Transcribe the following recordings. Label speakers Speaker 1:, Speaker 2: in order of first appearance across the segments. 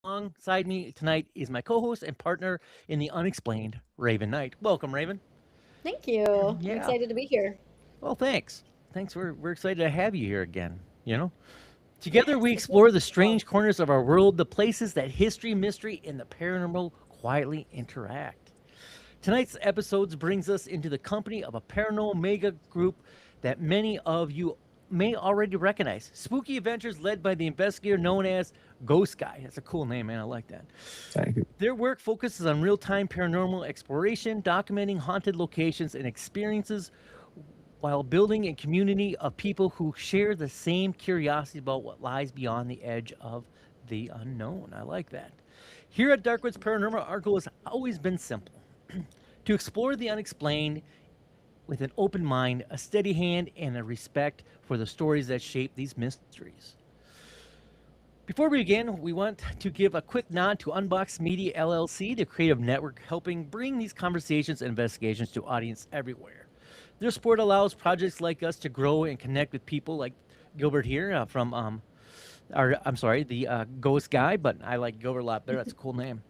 Speaker 1: alongside me tonight is my co-host and partner in the unexplained, Raven Knight. Welcome, Raven.
Speaker 2: Thank you. I'm
Speaker 1: Yeah.
Speaker 2: excited to be here.
Speaker 1: Well, thanks. Thanks. We're excited to have you here again. Together we
Speaker 2: Yes, this
Speaker 1: explore
Speaker 2: is
Speaker 1: the
Speaker 2: fun.
Speaker 1: strange corners of our world, the places that history, mystery, and the paranormal quietly interact. Tonight's episodes brings us into the company of a paranormal mega group that many of you may already recognize. Spooky adventures led by the investigator known as Ghost Guy. That's a cool name, man. I like that.
Speaker 3: Thank you.
Speaker 1: Their work focuses on real-time paranormal exploration, documenting haunted locations and experiences while building a community of people who share the same curiosity about what lies beyond the edge of the unknown. I like that. Here at Darkwoods Paranormal, our goal has always been simple to explore the unexplained with an open mind, a steady hand, and a respect for the stories that shape these mysteries. Before we begin, we want to give a quick nod to Unbox Media LLC, the creative network helping bring these conversations and investigations to audience everywhere. Their support allows projects like us to grow and connect with people like Gilbert here from, I'm sorry, the Ghost Guy, but I like Gilbert a lot better. That's a cool name.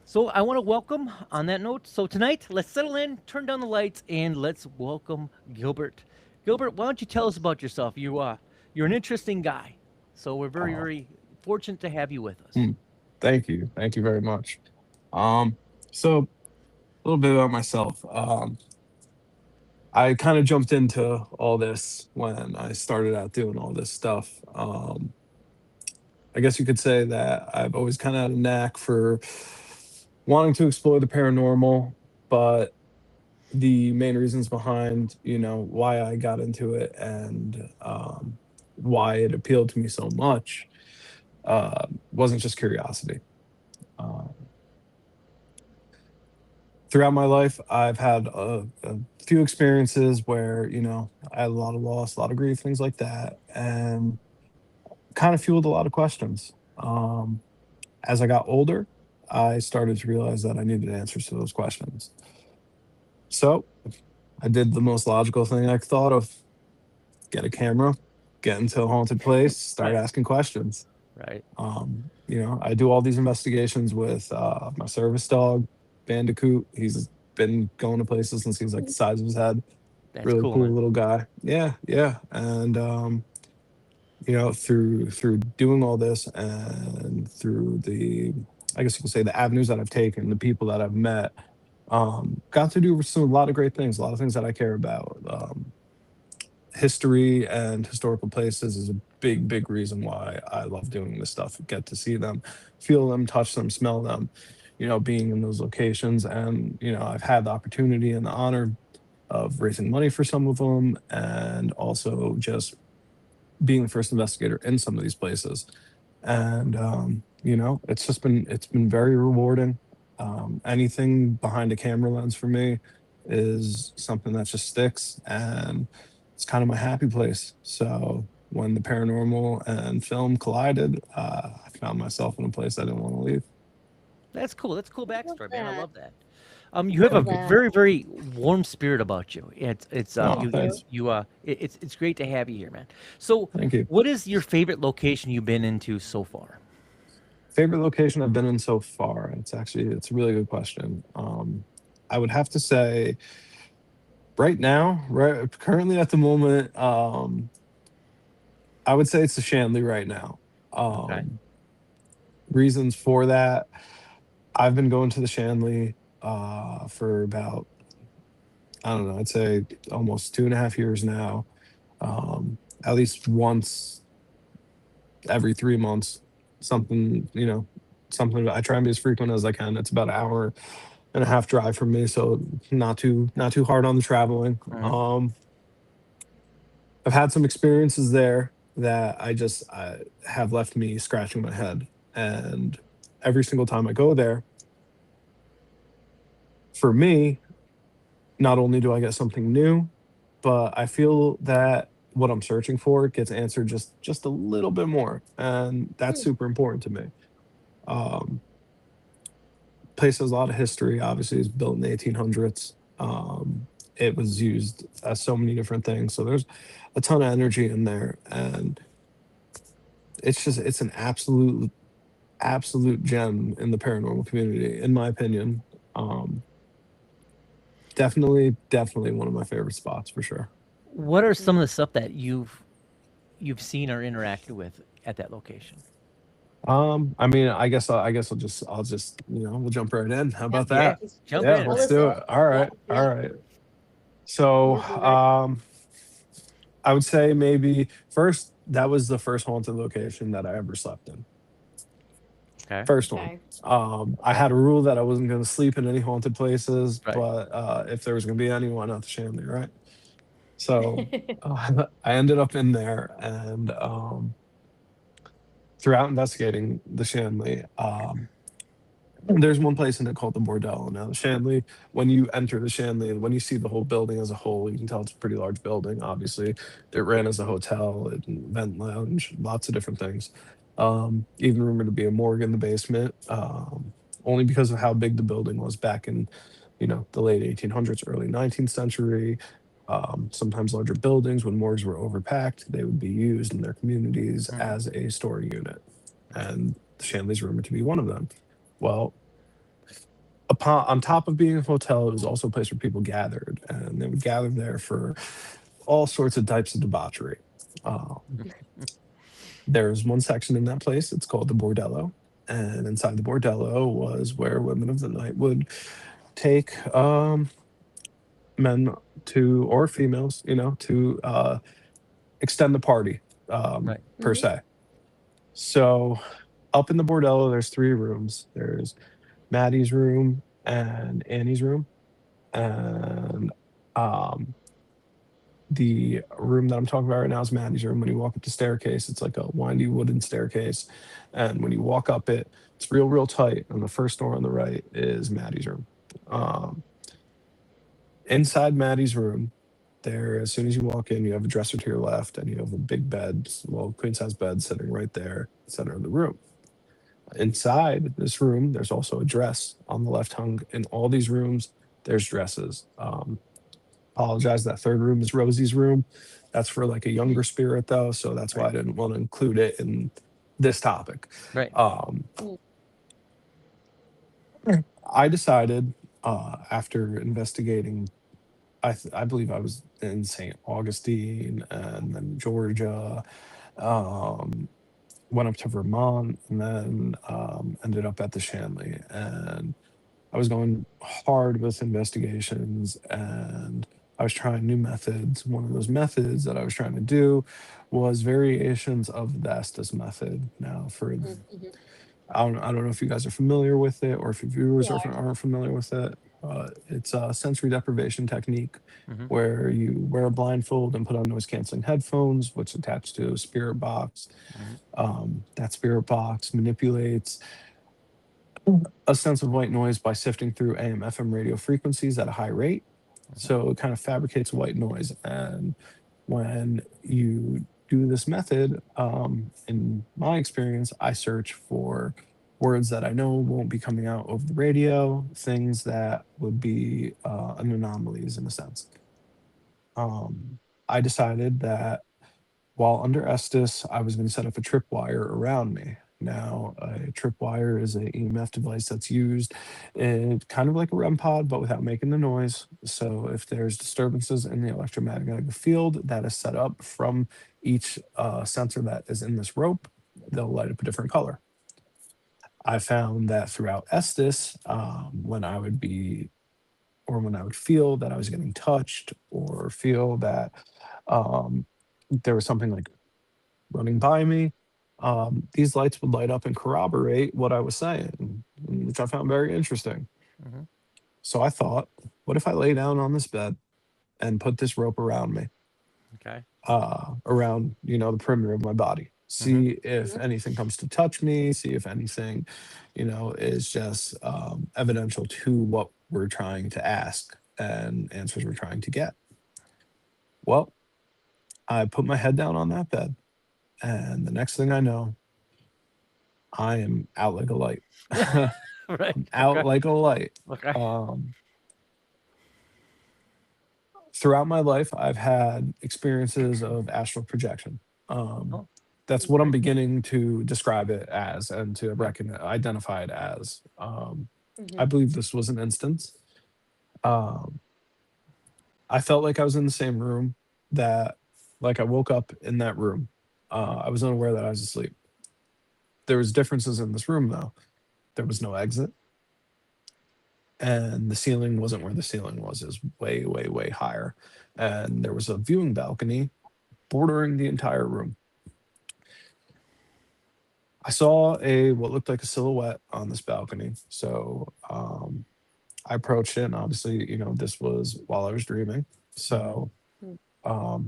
Speaker 1: So I want to welcome on that note. So tonight, let's settle in, turn down the lights, and let's welcome Gilbert. Gilbert, why don't you tell us about yourself? You're an interesting guy. So we're very,
Speaker 3: Uh,
Speaker 1: very fortunate to have you with us.
Speaker 3: hmm, Thank you. Thank you very much. So a little bit about myself. I kind of jumped into all this when I started out doing all this stuff. I guess you could say that I've always kind of had a knack for wanting to explore the paranormal, but the main reasons behind, why I got into it and why it appealed to me so much wasn't just curiosity. Uh, Throughout my life, I've had a few experiences where, I had a lot of loss, a lot of grief, things like that, and kind of fueled a lot of questions. As I got older, I started to realize that I needed answers to those questions. So I did the most logical thing I thought of: get a camera, get into a haunted place, start
Speaker 1: Right.
Speaker 3: asking questions.
Speaker 1: Right.
Speaker 3: I do all these investigations with my service dog, Bandicoot. He's been going to places since he's like the size of his head.
Speaker 1: That's
Speaker 3: Really
Speaker 1: cool,
Speaker 3: cool
Speaker 1: man.
Speaker 3: little guy. Yeah, yeah. And through doing all this and through I guess you could say the avenues that I've taken, the people that I've met, got to do a lot of great things, a lot of things that I care about. History and historical places is a big, big reason why I love doing this stuff. Get to see them, feel them, touch them, smell them, being in those locations. And, I've had the opportunity and the honor of raising money for some of them and also just being the first investigator in some of these places. And, it's been very rewarding. Anything behind a camera lens for me is something that just sticks. And it's kind of my happy place. So when the paranormal and film collided, I found myself in a place I didn't want to leave.
Speaker 1: That's cool. That's a cool
Speaker 2: I love
Speaker 1: backstory, man. I
Speaker 2: that.
Speaker 1: love that. You have
Speaker 2: I
Speaker 1: a
Speaker 2: love
Speaker 3: Thank you.
Speaker 2: that.
Speaker 1: very, very warm spirit about you. It's
Speaker 3: Oh,
Speaker 2: Thank you.
Speaker 3: thanks.
Speaker 1: it's great to have you here, man. So,
Speaker 3: Thank you.
Speaker 1: what is your favorite location you've been into so far?
Speaker 3: Favorite location I've been in so far? It's a really good question. I would have to say right now, right currently at the moment, I would say it's the Shanley right now.
Speaker 1: Okay.
Speaker 3: Um, Reasons for that: I've been going to the Shanley for about, I don't know, I'd say almost 2.5 years now. At least once every 3 months, something, something. I try and be as frequent as I can. It's about an hour and a half drive from me, so not too hard on the traveling.
Speaker 1: Mhm.
Speaker 3: I've had some experiences there that I have left me scratching my head, and every single time I go there, for me, not only do I get something new, but I feel that what I'm searching for gets answered just a little bit more, and that's
Speaker 2: Hmm.
Speaker 3: super important to me. Um, Place has a lot of history. Obviously, it's built in the 1800s. It was used as so many different things. So there's a ton of energy in there, and it's an absolute gem in the paranormal community, in my opinion. Um, definitely one of my favorite spots for sure.
Speaker 1: What are some of the stuff that you've seen or interacted with at that location?
Speaker 3: I mean, I'll just we'll jump right in. How
Speaker 2: Yeah.
Speaker 3: about
Speaker 1: Yeah,
Speaker 3: that?
Speaker 1: jump
Speaker 3: Yeah,
Speaker 1: in.
Speaker 2: Tell
Speaker 3: let's
Speaker 2: us
Speaker 3: do
Speaker 2: all.
Speaker 3: it. All
Speaker 2: Yeah.
Speaker 3: right, all
Speaker 2: Yeah.
Speaker 3: right. So,
Speaker 2: Yours is right.
Speaker 3: I would say maybe first that was the first haunted location that I ever slept in.
Speaker 1: Okay.
Speaker 3: First one.
Speaker 2: Okay.
Speaker 3: I had a rule that I wasn't going to sleep in any haunted places,
Speaker 1: Right.
Speaker 3: but if there was going to be any, why not the Shanley, right? So I ended up in there, and throughout investigating the Shanley, there's one place in it called the Bordello. Now, the Shanley, when you enter the Shanley and when you see the whole building as a whole, you can tell it's a pretty large building. Obviously, it ran as a hotel, vent lounge, lots of different things. Even rumored to be a morgue in the basement, only because of how big the building was back in, the late 1800s, early 19th century. Sometimes larger buildings, when morgues were overpacked, they would be used in their communities
Speaker 1: Mhm.
Speaker 3: as a store unit, and the Shanley's rumored to be one of them. Well, on top of being a hotel, it was also a place where people gathered, and they would gather there for all sorts of types of debauchery. Um, there's one section in that place. It's called the Bordello, and inside the Bordello was where women of the night would take men to or females, to extend the party, per
Speaker 2: Hmm.
Speaker 3: se. So up in the Bordello, there's three rooms. There's Maddie's room and Annie's room, and um, the room that I'm talking about right now is Maddie's room. When you walk up the staircase, it's like a windy wooden staircase, and when you walk up it, it's real tight. And the first door on the right is Maddie's room. Um, inside Maddie's room, there, as soon as you walk in, you have a dresser to your left, and you have a big bed, well, queen size bed sitting right there, center of the room. Inside this room, there's also a dress on the left hung. In all these rooms, there's dresses. Apologize, that third room is Rosie's room. That's for like a younger spirit though, so that's why
Speaker 1: Right.
Speaker 3: I didn't want to include it in this topic.
Speaker 1: Right.
Speaker 3: Um, I decided after investigating, I believe I was in St. Augustine and then Georgia, um, went up to Vermont, and then ended up at the Shanley. And I was going hard with investigations, and I was trying new methods. One of those methods that I was trying to do was variations of the Estes method. Now,
Speaker 2: Hmm.
Speaker 3: I don't know if you guys are familiar with it or if your viewers
Speaker 2: Yeah.
Speaker 3: aren't familiar with it. It's a sensory deprivation technique
Speaker 1: Hmm.
Speaker 3: where you wear a blindfold and put on noise canceling headphones, which attach to a spirit box.
Speaker 1: Hmm.
Speaker 3: That spirit box manipulates a sense of white noise by sifting through AM FM radio frequencies at a high rate.
Speaker 1: Hmm.
Speaker 3: So it kind of fabricates white noise. And when you do this method, in my experience, I search for words that I know won't be coming out over the radio, things that would be an anomalies in a sense. Um, I decided that while under Estes, I was going to set up a tripwire around me. Now, a tripwire is a EMF device that's used in kind of like a REM pod, but without making the noise. So if there's disturbances in the electromagnetic field that is set up from each sensor that is in this rope, they'll light up a different color. I found that throughout Estes, when I would be or when I would feel that I was getting touched or feel that um, there was something like running by me, these lights would light up and corroborate what I was saying, which I found very interesting.
Speaker 1: Hmm.
Speaker 3: So I thought, what if I lay down on this bed and put this rope around me,
Speaker 1: Okay.
Speaker 3: around the perimeter of my body?
Speaker 1: Hmm.
Speaker 3: See if anything comes to touch me. See if anything, is just evidential to what we're trying to ask and answers we're trying to get. Well, I put my head down on that bed, and the next thing I know, I am out like a light.
Speaker 1: Right.
Speaker 3: I'm out
Speaker 1: Okay.
Speaker 3: like a light.
Speaker 1: Okay.
Speaker 3: Um, throughout my life, I've had experiences of astral projection. Um,
Speaker 1: Oh.
Speaker 3: That's what I'm
Speaker 1: Okay.
Speaker 3: beginning to describe it as and to identify it as. I
Speaker 2: Mhm.
Speaker 3: believe this was an instance. Um, I felt like I was in the same room that, like, I woke up in that room. I was unaware that I was asleep. There was differences in this room though. There was no exit, and the ceiling wasn't where the ceiling was. It was way, way, way higher, and there was a viewing balcony bordering the entire room. I saw a what looked like a silhouette on this balcony. So I approached it, and obviously, this was while I was dreaming.
Speaker 1: Mhm.
Speaker 3: So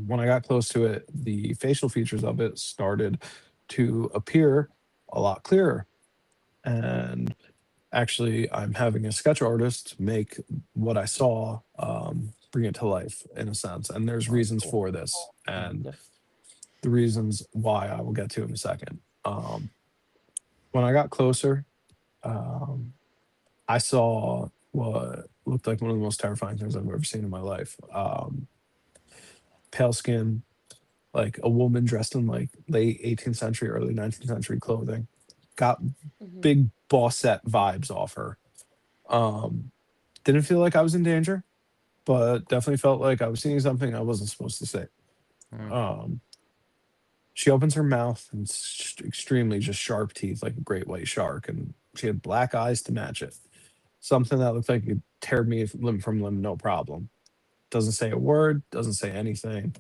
Speaker 3: when I got close to it, the facial features of it started to appear a lot clearer. And actually, I'm having a sketch artist make what I saw, bring it to life in a sense. And there's
Speaker 1: Oh, that's
Speaker 3: reasons
Speaker 1: cool.
Speaker 3: for this, and
Speaker 1: Yep.
Speaker 3: the reasons why I will get to in a second. When I got closer, um, I saw what looked like one of the most terrifying things I've ever seen in my life. Pale skin, like a woman dressed in like late 18th century, early 19th century clothing. Got
Speaker 2: Mhm.
Speaker 3: big bossette vibes off her. Um, didn't feel like I was in danger, but definitely felt like I was seeing something I wasn't supposed to see.
Speaker 1: Mm.
Speaker 3: Um, she opens her mouth and extremely just sharp teeth, like a great white shark, and she had black eyes to match it. Something that looked like it could tear me limb from limb, no problem. Doesn't say a word, doesn't say anything.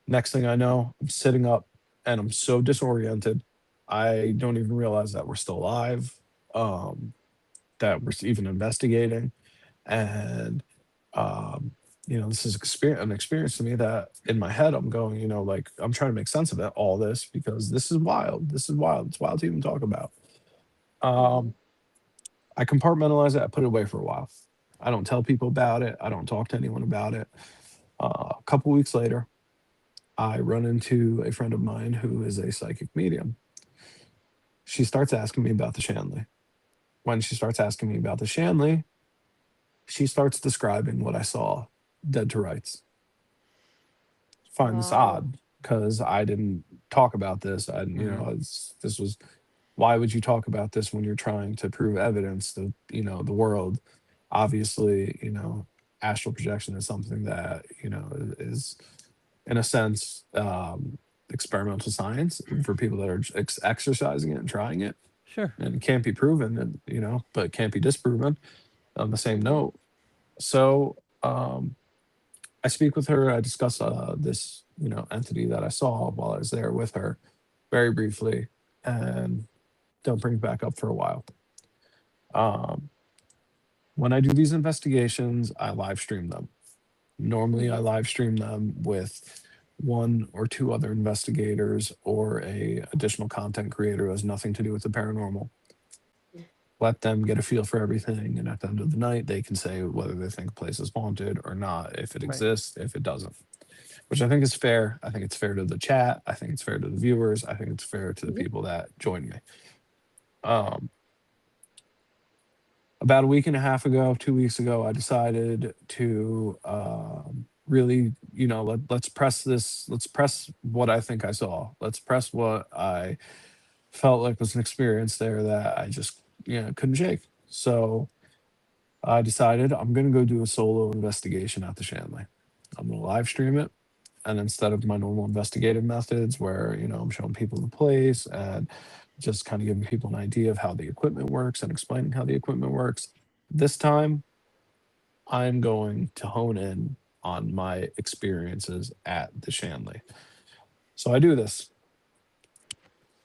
Speaker 3: Next thing I know, I'm sitting up and I'm so disoriented. I don't even realize that we're still alive, um, that we're even investigating. And, um, this is an experience to me that in my head, I'm going, like, I'm trying to make sense of it, all this, because this is wild. This is wild. It's wild to even talk about.
Speaker 2: Mhm.
Speaker 3: Um, I compartmentalize it. I put it away for a while. I don't tell people about it. I don't talk to anyone about it. A couple weeks later, I run into a friend of mine who is a psychic medium. She starts asking me about the Shanley. When she starts asking me about the Shanley, she starts describing what I saw dead to rights. Find this
Speaker 2: Wow.
Speaker 3: odd because I didn't talk about this.
Speaker 1: Mhm.
Speaker 3: This was, why would you talk about this when you're trying to prove evidence that, the world? Obviously, astral projection is something that, is in a sense, experimental science for people that are exercising it and trying it,
Speaker 1: Sure.
Speaker 3: and it can't be proven, and but it can't be disproven on the same
Speaker 2: Mhm.
Speaker 3: note. So I speak with her. I discuss this entity that I saw while I was there with her, very briefly, and don't bring it back up for a while. Um, when I do these investigations, I live stream them. Normally, I
Speaker 2: Mhm.
Speaker 3: live stream them with one or two other investigators or a additional content creator who has nothing to do with the paranormal. Let them get a feel for everything, and at the end of the night, they can say whether they think a place is haunted or not, if it
Speaker 1: Right.
Speaker 3: exists, if it doesn't. Which I think is fair. I think it's fair to the chat. I think it's fair to the viewers. I think it's fair to the
Speaker 2: Mhm.
Speaker 3: people that join me. Um, about a week and a half ago, 2 weeks ago, I decided to really, let's press this. Let's press what I think I saw. Let's press what I felt like was an experience there that I just, couldn't shake. So I decided I'm going to go do a solo investigation at the Shanley. I'm going to live stream it. And instead of my normal investigative methods where, I'm showing people the place and just kind of giving people an idea of how the equipment works and explaining how the equipment works, this time I'm going to hone in on my experiences at the Shanley. So I do this.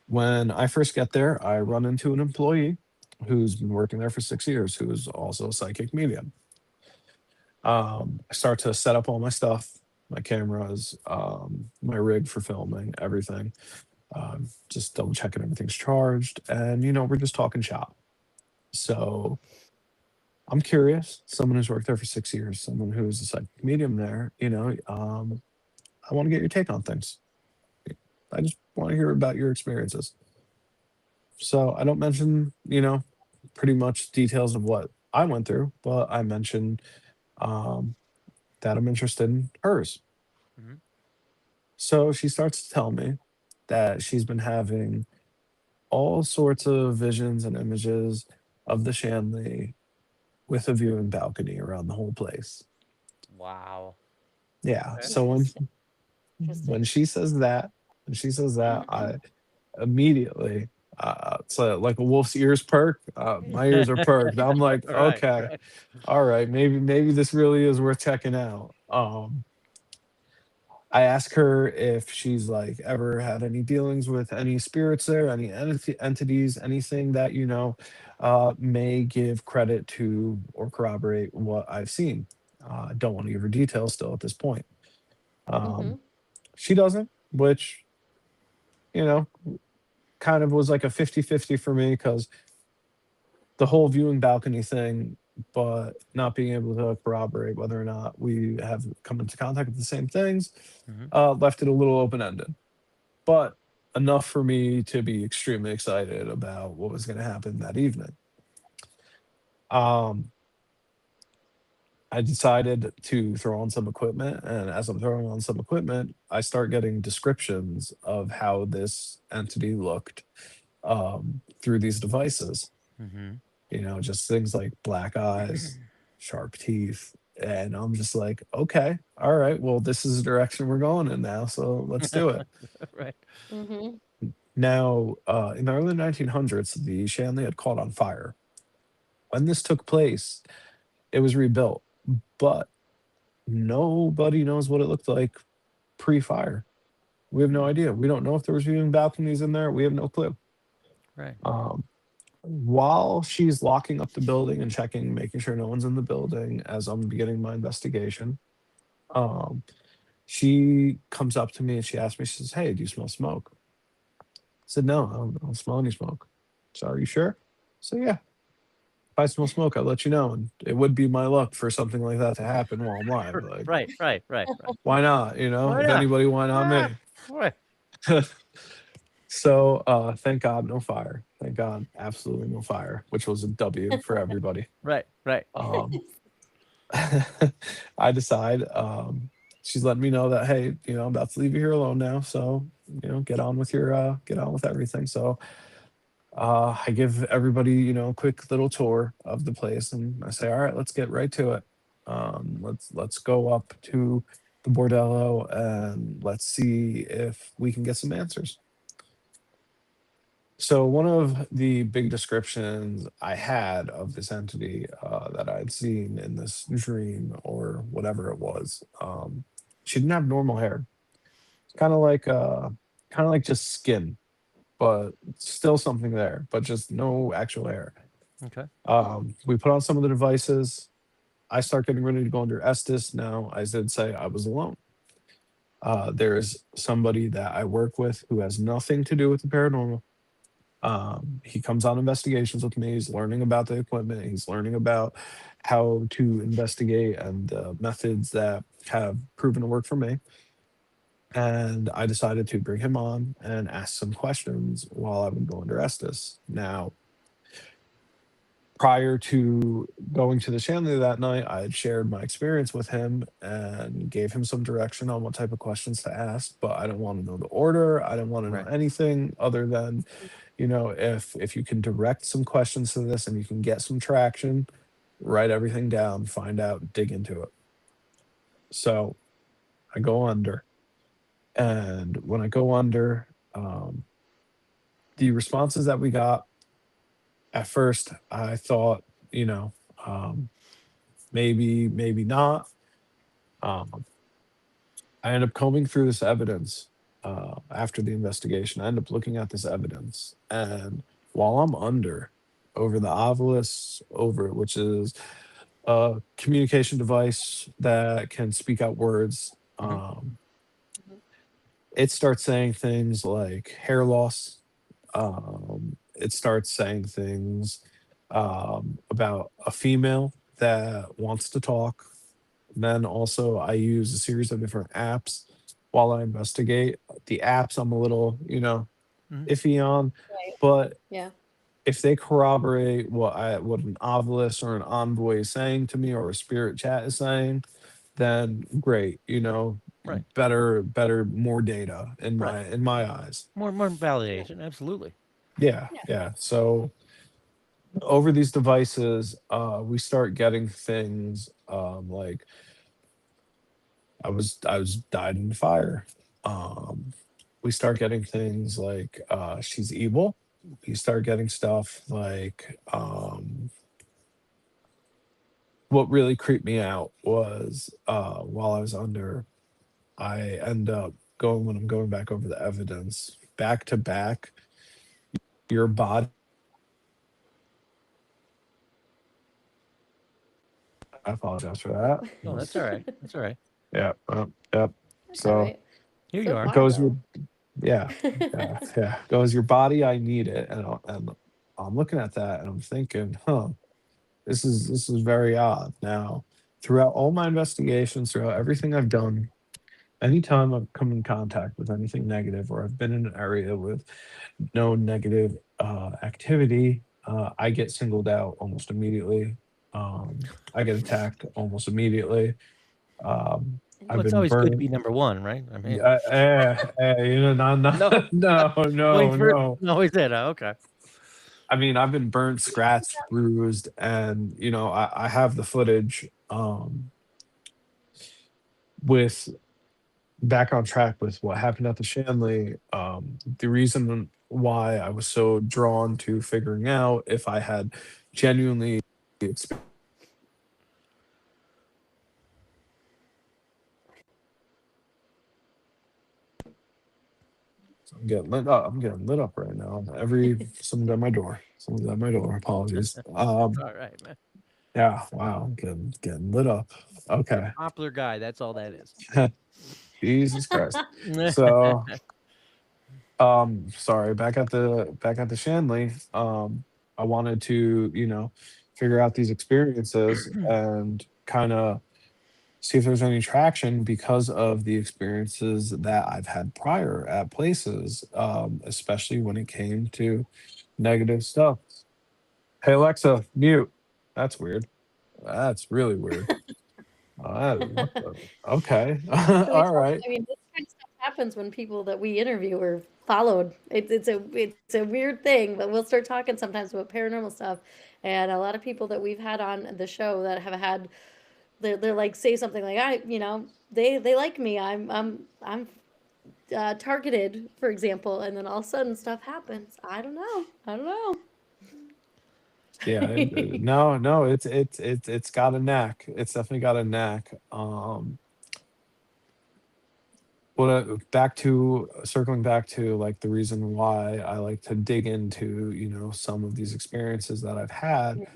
Speaker 3: When I first get there, I run into an employee who's been working there for 6 years, who is also a psychic medium. I start to set up all my stuff, my cameras, my rig for filming, everything. Just double checking everything's charged, and we're just talking shop. So I'm curious. Someone who's worked there for 6 years, someone who's a psychic medium there. I want to get your take on things. I just want to hear about your experiences. So I don't mention, pretty much details of what I went through, but I mention um, that I'm interested in hers.
Speaker 1: Mhm.
Speaker 3: So she starts to tell me that she's been having all sorts of visions and images of the Shanley with a viewing balcony around the whole place.
Speaker 1: Wow.
Speaker 3: Yeah.
Speaker 1: Okay.
Speaker 3: So when
Speaker 2: Interesting.
Speaker 3: she says that, I immediately, it's like a wolf's ears perk. My ears are perked. I'm like,
Speaker 1: Right.
Speaker 3: okay,
Speaker 1: Right.
Speaker 3: all right, maybe this really is worth checking out. I ask her if she's like ever had any dealings with any spirits there, any entities, anything that may give credit to or corroborate what I've seen. I don't want to give her details still at this point. Um,
Speaker 2: Mm-hmm.
Speaker 3: she doesn't, which you know kind of was like a 50-50 for me because the whole viewing balcony thing, but not being able to corroborate whether or not we have come into contact with the same things,
Speaker 1: Hmm.
Speaker 3: left it a little open ended. But enough for me to be extremely excited about what was going to happen that evening. Um, I decided to throw on some equipment, and as I'm throwing on some equipment, I start getting descriptions of how this entity looked through these devices.
Speaker 1: Hmm.
Speaker 3: Just things like black eyes, sharp teeth. And I'm just like, okay, all right, well, this is the direction we're going in now. So let's do it.
Speaker 1: Right.
Speaker 2: Mm-hmm.
Speaker 3: Now, in the early 1900s, the Shanley had caught on fire. When this took place, it was rebuilt, but nobody knows what it looked like pre fire. We have no
Speaker 1: Hmm.
Speaker 3: idea. We don't know if there was viewing balconies in there. We have no clue.
Speaker 1: Right.
Speaker 3: Um, while she's locking up the building and checking, making sure no one's in the building as I'm beginning my investigation, um, she comes up to me and she asks me, she says, "Hey, do you smell smoke?" I said, "No, I don't smell any smoke." So, "Are you sure?" So, "Yeah, if I smell smoke, I'll let you know." And it would be my luck for something like that to happen while I'm live. Like,
Speaker 1: Right. Right. Right. Right.
Speaker 3: why not?
Speaker 1: Why
Speaker 3: If
Speaker 1: not?
Speaker 3: anybody, why not
Speaker 1: Ah,
Speaker 3: me?
Speaker 1: right.
Speaker 3: So, thank God, no fire. Thank God, absolutely no fire, which was a W for everybody.
Speaker 1: Right. Right.
Speaker 3: Um, I decide, she's letting me know that, hey, I'm about to leave you here alone now. So, get on with everything. So, I give everybody, a quick little tour of the place, and I say, all right, let's get right to it. Let's go up to the bordello and let's see if we can get some answers. So one of the big descriptions I had of this entity that I'd seen in this dream or whatever it was, she didn't have normal hair. Kind of like just skin, but still something there, but just no actual hair.
Speaker 1: Okay.
Speaker 3: We put on some of the devices. I start getting ready to go under Estes. Now, I did say I was alone. There's somebody that I work with who has nothing to do with the paranormal. He comes on investigations with me. He's learning about the equipment. He's learning about how to investigate and the methods that have proven to work for me. And I decided to bring him on and ask some questions while I would go under Estes. Now, prior to going to the Chandler that night, I had shared my experience with him and gave him some direction on what type of questions to ask. But I didn't want to know the order. I didn't want to know
Speaker 1: Right.
Speaker 3: anything other than, if you can direct some questions to this and you can get some traction, write everything down, find out, dig into it. So I go under, and when I go under, the responses that we got at first, I thought, um, maybe not. Um, I end up combing through this evidence after the investigation. I end up looking at this evidence, and while I'm under, over the Ovilus, over which is a communication device that can speak out words,
Speaker 1: Hmm.
Speaker 2: Mhm.
Speaker 3: it starts saying things like hair loss. It starts saying things about a female that wants to talk. Then also, I use a series of different apps while I investigate. The apps I'm a little,
Speaker 1: Hmm.
Speaker 3: iffy on,
Speaker 2: Right.
Speaker 3: but
Speaker 2: Yeah.
Speaker 3: if they corroborate what an Ovilus or an envoy is saying to me or a spirit chat is saying, then great.
Speaker 1: Right.
Speaker 3: better, more data in
Speaker 1: Right.
Speaker 3: my eyes.
Speaker 1: More validation. Absolutely.
Speaker 3: Yeah,
Speaker 2: Yeah.
Speaker 3: yeah. So over these devices, we start getting things like I was died in the fire. Um, we start getting things like she's evil. We start getting stuff like what really creeped me out was while I was under, I end up going when I'm going back over the evidence back to back. Your body. I apologize for
Speaker 2: Oh,
Speaker 3: that.
Speaker 1: Oh, that's all right. That's all right.
Speaker 3: Yeah. Yep.
Speaker 2: that's all
Speaker 3: So
Speaker 2: right.
Speaker 1: Here you
Speaker 2: So
Speaker 1: are.
Speaker 3: it
Speaker 2: far,
Speaker 3: goes with
Speaker 2: though.
Speaker 3: yeah, yeah. Goes your body. I need it, and I'm looking at that and I'm thinking, huh, this is very odd. Now, throughout all my investigations, throughout everything I've done, anytime I've come in contact with anything negative, or I've been in an area with no negative activity, I get singled out almost immediately. I get attacked almost immediately.
Speaker 1: Well,
Speaker 3: I've
Speaker 1: it's
Speaker 3: been
Speaker 1: always good to
Speaker 3: burned.
Speaker 1: be number one, right? I mean,
Speaker 3: Yeah, no, no,
Speaker 1: no,
Speaker 3: no,
Speaker 1: going
Speaker 3: no,
Speaker 1: first
Speaker 3: no.
Speaker 1: is always it. Okay.
Speaker 3: I mean, I've been burnt, scratched, bruised, and I have the footage. With back on track with what happened at the Shanley. The reason why I was so drawn to figuring out if I had genuinely experienced. I'm getting lit up. I'm getting lit up right now. Someone's at my door. Someone's at my door. Apologies.
Speaker 1: All right, man.
Speaker 3: Yeah. Wow. I'm getting lit up.
Speaker 1: You're
Speaker 3: Okay.
Speaker 1: a popular guy. That's all that is.
Speaker 3: Jesus Christ. So, sorry. Back at the Shanley. I wanted to, figure out these experiences and kind of see if there's any traction because of the experiences that I've had prior at places, especially when it came to negative stuff. Hey Alexa, mute. That's weird. That's really weird. What the? Okay.
Speaker 2: So we
Speaker 3: All
Speaker 2: talk.
Speaker 3: right.
Speaker 2: I mean, this kind of stuff happens when people that we interview are followed. It's a weird thing, but we'll start talking sometimes about paranormal stuff, and a lot of people that we've had on the show that have had they're like say something like they like me. I'm targeted, for example, and then all of a sudden stuff happens. I don't know. I don't know.
Speaker 3: Yeah. No, no. It's got a knack. It's definitely got a knack. Well, circling back to like the reason why I like to dig into some of these experiences that I've had,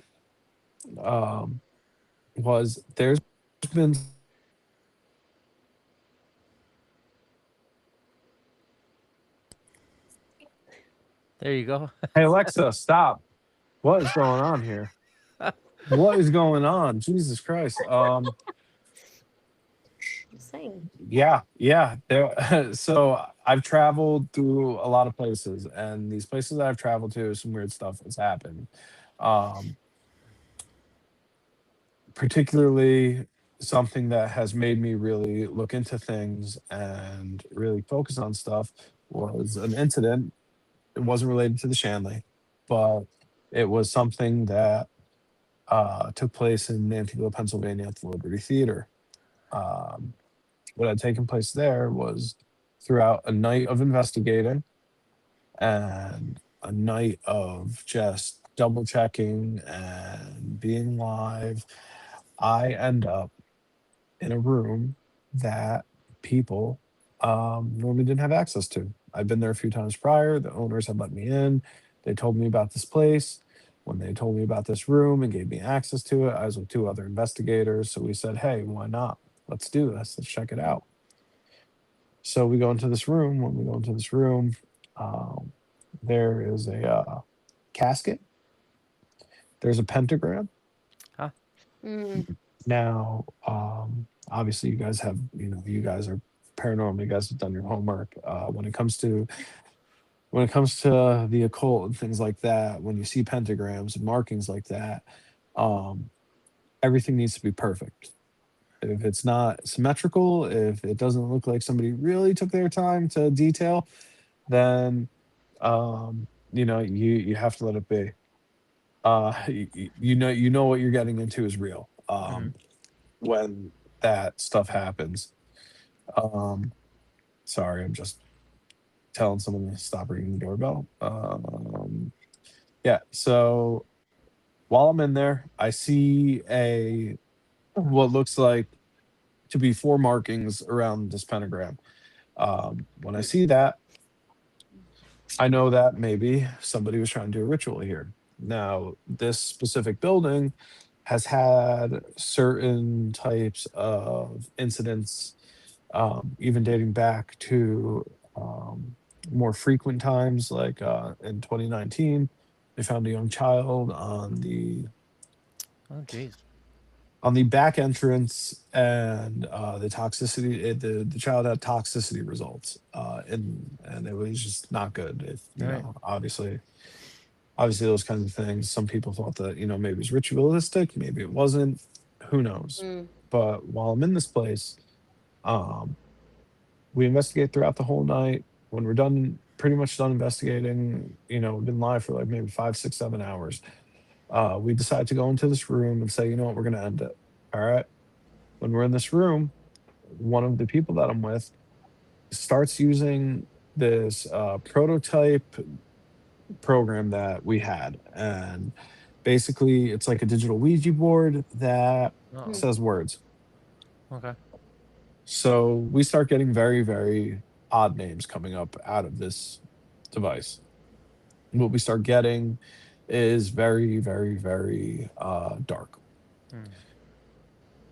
Speaker 3: um, was there's been.
Speaker 1: There you go.
Speaker 3: Hey Alexa, stop. What is going on here? What is going on? Jesus Christ.
Speaker 2: Just saying.
Speaker 3: Yeah, yeah. So I've traveled through a lot of places, and these places that I've traveled to, some weird stuff has happened. Um, Particularly something that has made me really look into things and really focus on stuff was an incident. It wasn't related to the Shanley, but it was something that took place in Antigua, Pennsylvania at the Liberty Theater. Um, what had taken place there was throughout a night of investigating and a night of just double checking and being live, I end up in a room that people normally didn't have access to. I've been there a few times prior. The owners had let me in. They told me about this place. When they told me about this room and gave me access to it, I was with two other investigators. So we said, hey, why not? Let's do this. Let's check it out. So we go into this room. When we go into this room, um, there is a casket. There's a pentagram.
Speaker 1: Huh?
Speaker 2: Mm.
Speaker 3: Now, obviously, you guys are paranormal. You guys have done your homework. When it comes to the occult and things like that, when you see pentagrams and markings like that, um, everything needs to be perfect. If it's not symmetrical, if it doesn't look like somebody really took their time to detail, then you have to let it be. You know what you're getting into is real.
Speaker 1: Mhm.
Speaker 3: When that stuff happens. Um, Sorry, I'm just telling someone to stop ringing the doorbell. Yeah. So while I'm in there, I see a what looks like to be four markings around this pentagram. When I see that, I know that maybe somebody was trying to do a ritual here. Now, this specific building has had certain types of incidents, even dating back to more frequent times, like in 2019, they found a young child
Speaker 1: Oh, geez.
Speaker 3: on the back entrance, and the toxicity. The child had toxicity results, and it was just not good.
Speaker 1: Right.
Speaker 3: Obviously those kinds of things. Some people thought that maybe it was ritualistic, maybe it wasn't. Who knows?
Speaker 2: Mm.
Speaker 3: But while I'm in this place, um, we investigate throughout the whole night. When we're done, pretty much done investigating, we've been live for like maybe 5, 6, 7 hours. We decide to go into this room and say, you know what, we're going to end it. All right. When we're in this room, one of the people that I'm with starts using this prototype program that we had. And basically, it's like a digital Ouija board that
Speaker 1: Oh,
Speaker 3: says words.
Speaker 1: okay.
Speaker 3: So we start getting very, very odd names coming up out of this device. What we start getting is very, very, very dark.
Speaker 1: Mm.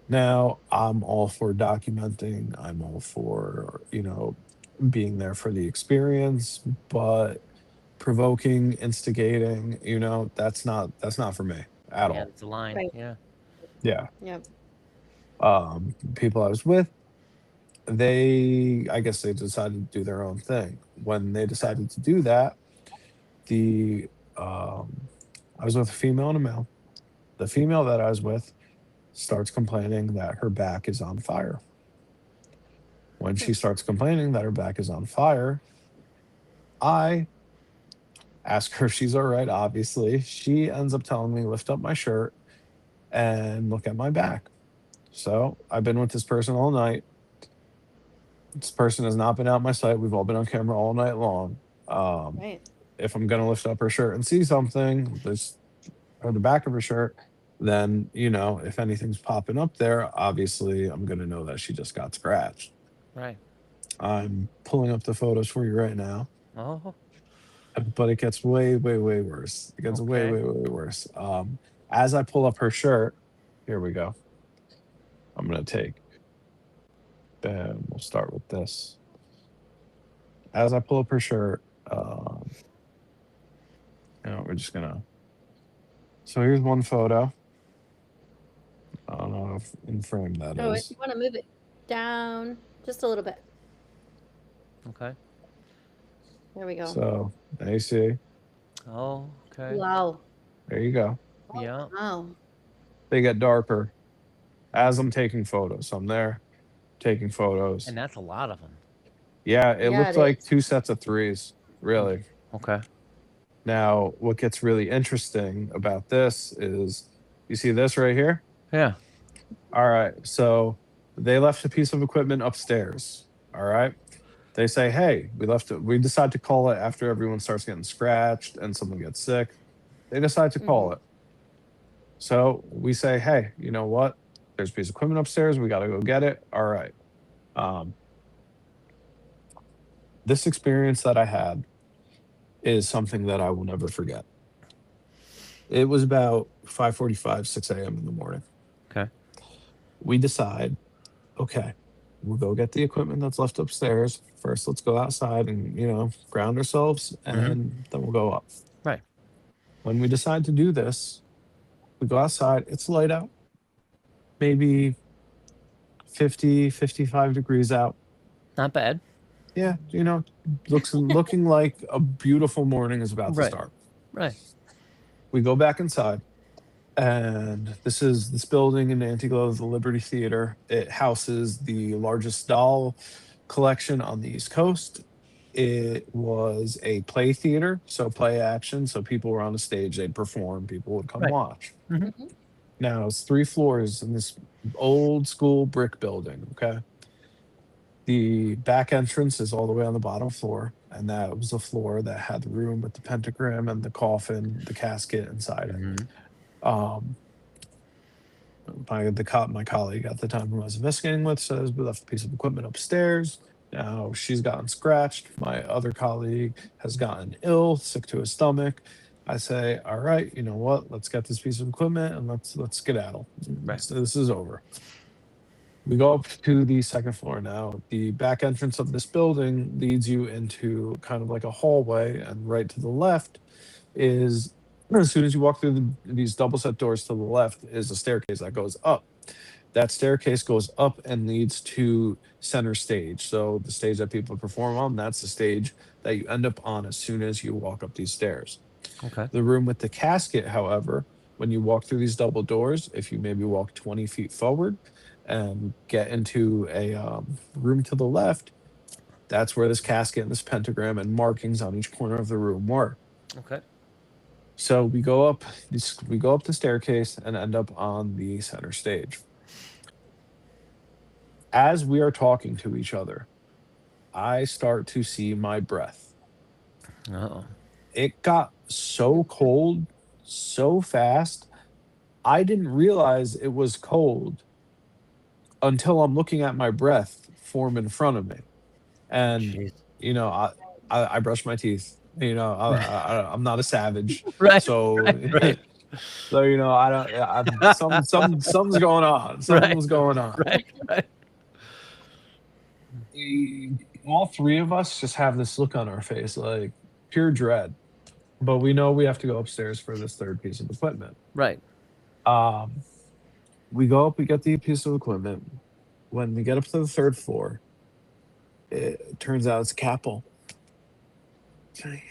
Speaker 3: Now, I'm all for documenting. I'm all for, being there for the experience, but provoking, instigating, that's not for me at
Speaker 1: Yeah,
Speaker 3: all.
Speaker 1: it's a line.
Speaker 2: Right.
Speaker 1: Yeah.
Speaker 3: Yeah.
Speaker 2: Yep.
Speaker 3: People I was with, I guess they decided to do their own thing. When they decided to do that, the I was with a female and a male. The female that I was with starts complaining that her back is on fire. When
Speaker 2: Hmm.
Speaker 3: she starts complaining that her back is on fire, I ask her if she's all right. Obviously, she ends up telling me lift up my shirt and look at my back. So I've been with this person all night. This person has not been out my sight. We've all been on camera all night long. Um,
Speaker 2: Right.
Speaker 3: if I'm gonna lift up her shirt and see something, this or the back of her shirt, then if anything's popping up there, obviously I'm gonna know that she just got scratched.
Speaker 1: Right.
Speaker 3: I'm pulling up the photos for you right now,
Speaker 1: Oh,
Speaker 3: but it gets way, way, way worse. It gets way,
Speaker 1: okay.
Speaker 3: way, way worse. As I pull up her shirt, here we go. I'm gonna take. We'll start with this. As I pull up her shirt, we're just gonna. So here's one photo. I don't know if in frame that
Speaker 2: Oh, if
Speaker 3: is.
Speaker 2: you want to move it down just a little bit.
Speaker 1: Okay.
Speaker 2: There we go.
Speaker 3: So there you see.
Speaker 1: Oh, okay.
Speaker 2: Wow.
Speaker 3: There you go.
Speaker 1: Yeah.
Speaker 2: Wow.
Speaker 3: They get darker as I'm taking photos. So I'm there taking photos.
Speaker 1: And that's a lot of them.
Speaker 3: Yeah, it
Speaker 2: Yeah,
Speaker 3: looked
Speaker 2: it
Speaker 3: like
Speaker 2: is.
Speaker 3: two sets of threes, really.
Speaker 1: Okay.
Speaker 3: Now, what gets really interesting about this is you see this right here?
Speaker 1: Yeah.
Speaker 3: All right. So they left a piece of equipment upstairs. All right. They say, hey, we left it. We decide to call it after everyone starts getting scratched and someone gets sick. They decide to
Speaker 2: Mm-hmm.
Speaker 3: call it. So we say, hey, you know what? There's a piece of equipment upstairs. We got to go get it. All right. Um, this experience that I had is something that I will never forget. It was about 5:45, 6 a.m. in the morning.
Speaker 1: Okay.
Speaker 3: We decide, okay, we'll go get the equipment that's left upstairs. First, let's go outside and, ground ourselves,
Speaker 1: Mhm.
Speaker 3: and then we'll go up.
Speaker 1: Right.
Speaker 3: When we decide to do this, we go outside. It's light out, maybe 50, 55 degrees out.
Speaker 1: Not bad.
Speaker 3: Yeah, looking like a beautiful morning is about to
Speaker 1: Right.
Speaker 3: start.
Speaker 1: Right.
Speaker 3: We go back inside. And this building in Antigua is the Liberty Theater. It houses the largest doll collection on the East Coast. It was a play theater, so play action. So people were on the stage, they'd perform, people would come
Speaker 1: Right.
Speaker 3: watch.
Speaker 1: Mhm.
Speaker 2: Mhm.
Speaker 3: Now it's 3 floors in this old school brick building. Okay. The back entrance is all the way on the bottom floor, and that was the floor that had the room with the pentagram and the coffin, the casket inside it.
Speaker 1: Mhm.
Speaker 3: Um, my colleague at the time who I was investigating with says we left a piece of equipment upstairs. Now she's gotten scratched. My other colleague has gotten ill, sick to his stomach. I say, all right, you know what? Let's get this piece of equipment and let's skedaddle.
Speaker 1: Right.
Speaker 3: So this is over. We go up to the second floor now. The back entrance of this building leads you into kind of like a hallway, and right to the left is, as soon as you walk through these double set doors to the left, is a staircase that goes up. That staircase goes up and leads to center stage. So the stage that people perform on, that's the stage that you end up on as soon as you walk up these stairs.
Speaker 1: Okay.
Speaker 3: The room with the casket, however, when you walk through these double doors, if you maybe walk 20 feet forward and get into a room to the left, that's where this casket and this pentagram and markings on each corner of the room were.
Speaker 1: Okay.
Speaker 3: So we go up the staircase and end up on the center stage. As we are talking to each other, I start to see my breath.
Speaker 1: Oh.
Speaker 3: It got so cold so fast. I didn't realize it was cold until I'm looking at my breath form in front of me. And
Speaker 1: Jeez.
Speaker 3: you know, I brush my teeth. You know, I'm not a savage,
Speaker 1: Right.
Speaker 3: so
Speaker 1: Right.
Speaker 3: so you know, I don't. Something's going on.
Speaker 1: Right.
Speaker 3: Something's going on.
Speaker 1: Right. Right.
Speaker 3: All three of us just have this look on our face, like pure dread. But we know we have to go upstairs for this third piece of equipment.
Speaker 1: Right.
Speaker 3: Um, we go up, we get the piece of equipment. When we get up to the third floor, it turns out it's Capel.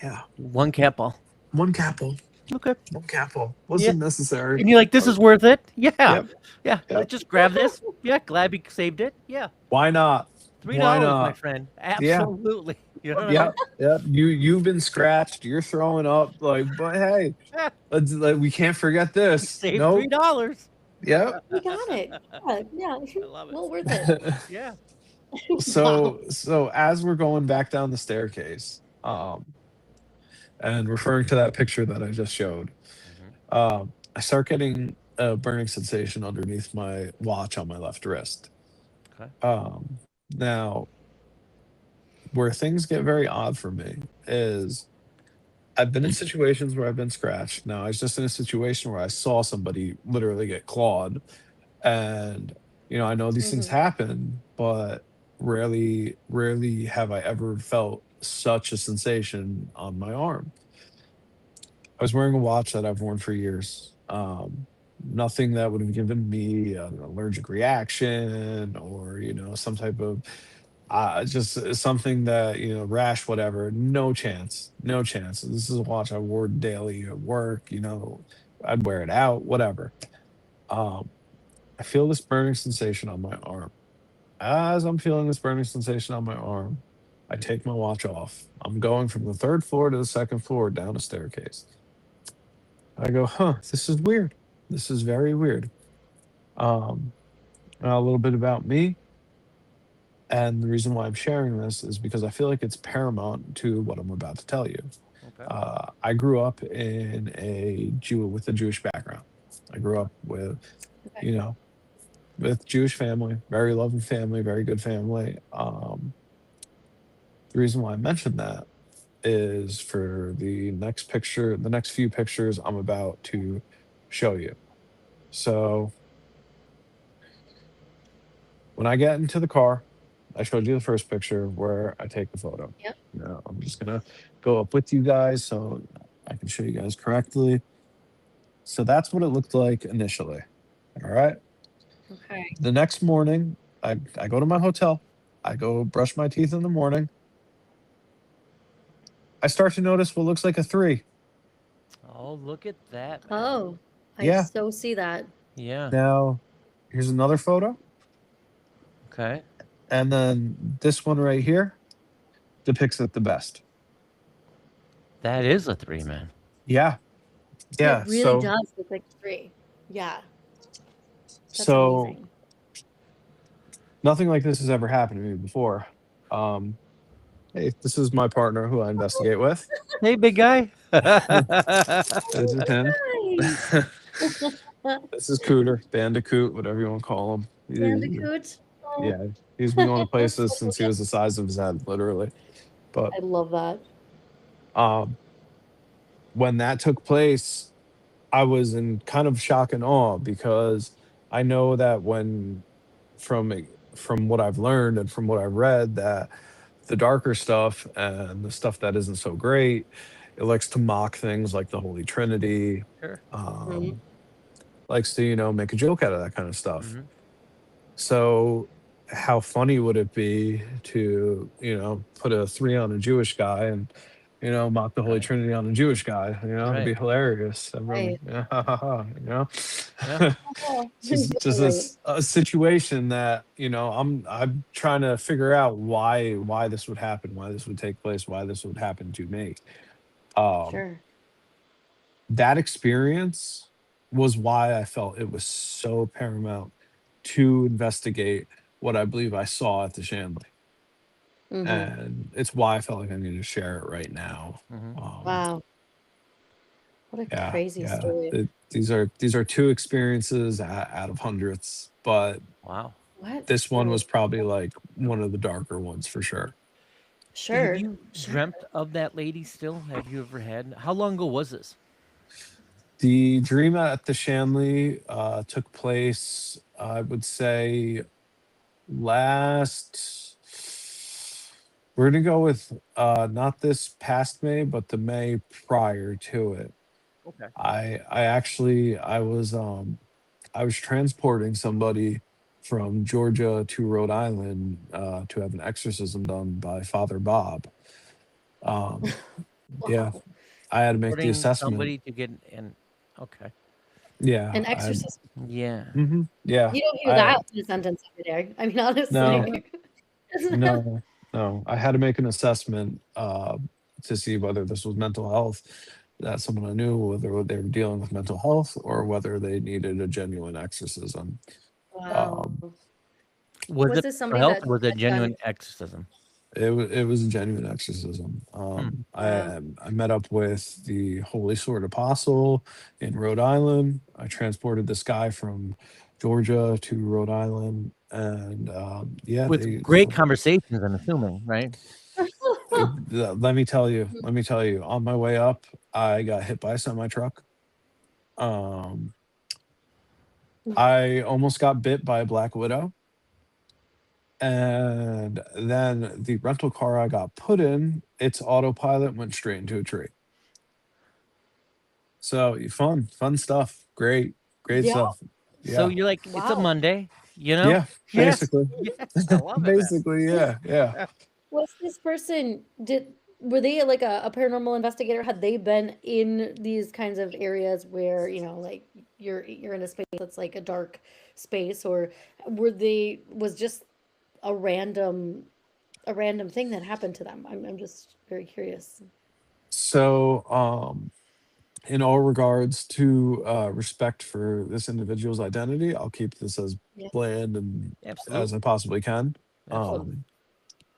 Speaker 3: Yeah,
Speaker 1: One cat ball.
Speaker 3: one Capel,
Speaker 1: Okay.
Speaker 3: one Capel
Speaker 1: Yeah.
Speaker 3: wasn't necessary.
Speaker 1: And you're like, this is worth it? Yeah.
Speaker 3: Yep,
Speaker 1: Yeah.
Speaker 3: yep.
Speaker 1: Just grab this. Yeah. Glad we saved it. Yeah.
Speaker 3: Why not?
Speaker 1: $3,
Speaker 3: Why
Speaker 1: my
Speaker 3: not?
Speaker 1: friend.
Speaker 3: Yeah,
Speaker 1: Absolutely. You know what I mean?
Speaker 3: yep, yep. You've been scratched. You're throwing up. Like, but hey,
Speaker 1: Yeah.
Speaker 3: we can't forget this.
Speaker 1: Save
Speaker 3: Nope.
Speaker 1: $3.
Speaker 3: Yep.
Speaker 2: We got it. Yeah.
Speaker 1: I love it.
Speaker 2: Well worth it.
Speaker 1: Yeah.
Speaker 2: Wow.
Speaker 3: So as we're going back down the staircase, and referring to that picture that I just showed,
Speaker 1: Mhm.
Speaker 3: I start getting a burning sensation underneath my watch on my left wrist.
Speaker 1: Okay.
Speaker 3: Now, where things get very odd for me is I've been in situations where I've been scratched. Now, I was just in a situation where I saw somebody literally get clawed, and I know these things
Speaker 2: Mhm.
Speaker 3: happen, but rarely have I ever felt such a sensation on my arm. I was wearing a watch that I've worn for years. Nothing that would have given me an allergic reaction or some type of just something that rash, whatever. No chance, no chance. This is a watch I wore daily at work. I'd wear it out, whatever. Um, I feel this burning sensation on my arm. As I'm feeling this burning sensation on my arm, I take my watch off. I'm going from the third floor to the second floor down a staircase. I go, huh, this is weird. This is very weird. Um, now a little bit about me. And the reason why I'm sharing this is because I feel like it's paramount to what I'm about to tell you.
Speaker 1: Okay.
Speaker 3: I grew up in with a Jewish background. I grew up with,
Speaker 2: Okay.
Speaker 3: you know, with Jewish family, very loving family, very good family. The reason why I mentioned that is for the next few pictures I'm about to show you. So when I get into the car, I showed you the first picture where I take the photo.
Speaker 2: Yep.
Speaker 3: Now I'm just gonna go up with you guys so I can show you guys correctly. So that's what it looked like initially. All right.
Speaker 2: Okay.
Speaker 3: The next morning, I go to my hotel. I go brush my teeth in the morning. I start to notice what looks like a 3.
Speaker 1: Oh, look at that, man.
Speaker 2: Oh. I
Speaker 3: Yeah.
Speaker 2: so see that.
Speaker 1: Yeah.
Speaker 3: Now, here's another photo.
Speaker 1: Okay.
Speaker 3: And then this one right here depicts it the best.
Speaker 1: That is a 3, man.
Speaker 3: Yeah.
Speaker 2: It
Speaker 3: Yeah.
Speaker 2: really
Speaker 3: So,
Speaker 2: does look like a tree. Yeah, that's
Speaker 3: so
Speaker 2: amazing.
Speaker 3: nothing like this has ever happened to me before. Um, hey, this is my partner who I investigate with.
Speaker 1: Hey, big guy.
Speaker 3: This is him.
Speaker 2: Hi.
Speaker 3: This is Cooter, Bandicoot, whatever you want to call him.
Speaker 2: Bandicoot. Oh,
Speaker 3: Yeah, he's been going to
Speaker 2: that's
Speaker 3: places
Speaker 2: so
Speaker 3: since he
Speaker 2: cute.
Speaker 3: was the size of his head, literally. But
Speaker 2: I love that.
Speaker 3: um, when that took place, I was in kind of shock and awe because I know that from from what I've learned and from what I've read, that the darker stuff and the stuff that isn't so great, it likes to mock things like the Holy Trinity,
Speaker 1: Sure.
Speaker 2: Mhm.
Speaker 3: um, likes to make a joke out of that kind of stuff.
Speaker 1: Mhm.
Speaker 3: So how funny would it be to, put a 3 on a Jewish guy and, mock the Holy
Speaker 1: Right.
Speaker 3: Trinity on a Jewish guy, it'd
Speaker 1: Right.
Speaker 3: be hilarious.
Speaker 2: Right.
Speaker 3: Everyone, yeah, ha, ha, ha,
Speaker 1: Yeah.
Speaker 2: Oh,
Speaker 3: just
Speaker 2: right.
Speaker 3: a situation that, I'm trying to figure out why this would happen, why this would take place, why this would happen to me. Um,
Speaker 2: Sure.
Speaker 3: that experience was why I felt it was so paramount to investigate what I believe I saw at the Shanley.
Speaker 2: Mm-hmm.
Speaker 3: And it's why I felt like I need to share it right now.
Speaker 1: Mhm.
Speaker 3: Um,
Speaker 2: Wow. What a
Speaker 3: yeah,
Speaker 2: crazy
Speaker 3: yeah.
Speaker 2: story.
Speaker 3: These are two experiences out of hundreds, but
Speaker 1: Wow.
Speaker 2: What?
Speaker 3: this one
Speaker 2: So
Speaker 3: was probably like one of the darker ones for sure.
Speaker 1: Have
Speaker 2: sure.
Speaker 1: you
Speaker 2: Sure.
Speaker 1: dreamt of that lady still? Have you ever had? How long ago was this?
Speaker 3: The dream at the Shanley took place, I would say, last. We're gonna go with not this past May, but the May prior to it.
Speaker 1: Okay.
Speaker 3: I was transporting somebody from Georgia to Rhode Island to have an exorcism done by Father Bob. Um, yeah,
Speaker 2: Wow.
Speaker 3: I had to make the
Speaker 1: Supporting
Speaker 3: assessment.
Speaker 1: somebody to get an okay.
Speaker 3: Yeah,
Speaker 2: An exorcist.
Speaker 1: Yeah.
Speaker 3: yeah.
Speaker 2: You don't hear
Speaker 3: I
Speaker 2: that in a sentence every day. I mean,
Speaker 3: No,
Speaker 2: honestly.
Speaker 3: no, no. I had to make an assessment to see whether this was mental health, that someone I knew, whether they were dealing with mental health or whether they needed a genuine exorcism.
Speaker 2: Wow.
Speaker 3: Um,
Speaker 1: Was
Speaker 2: Was
Speaker 1: it
Speaker 2: this
Speaker 1: for
Speaker 2: somebody
Speaker 1: health
Speaker 2: that
Speaker 1: or was it
Speaker 2: had done
Speaker 1: genuine exorcism?
Speaker 3: it was a genuine exorcism.
Speaker 1: Hmm.
Speaker 2: wow.
Speaker 3: I met up with the Holy Sword Apostle in Rhode Island. I transported this guy from Georgia to Rhode Island, and yeah,
Speaker 1: With great conversations, I'm assuming, right?
Speaker 3: let me tell you, on my way up, I got hit by a semi truck. Um, I almost got bit by a black widow. And then the rental car I got put in, its autopilot went straight into a tree. So fun stuff. Great
Speaker 2: Yeah.
Speaker 3: stuff.
Speaker 1: So
Speaker 3: Yeah.
Speaker 1: you're like, it's a
Speaker 2: Wow.
Speaker 1: Monday, you know?
Speaker 3: Yeah,
Speaker 1: Yes.
Speaker 3: basically.
Speaker 1: Yes. I love it, man.
Speaker 3: Basically, yeah, yeah.
Speaker 2: Was this person were they like a paranormal investigator? Had they been in these kinds of areas where, like you're in a space that's like a dark space, or was just a random thing that happened to them? I'm just very curious.
Speaker 3: So, in all regards to respect for this individual's identity, I'll keep this as
Speaker 2: Yeah,
Speaker 3: bland and as I
Speaker 1: Absolutely.
Speaker 3: possibly can.
Speaker 1: Absolutely.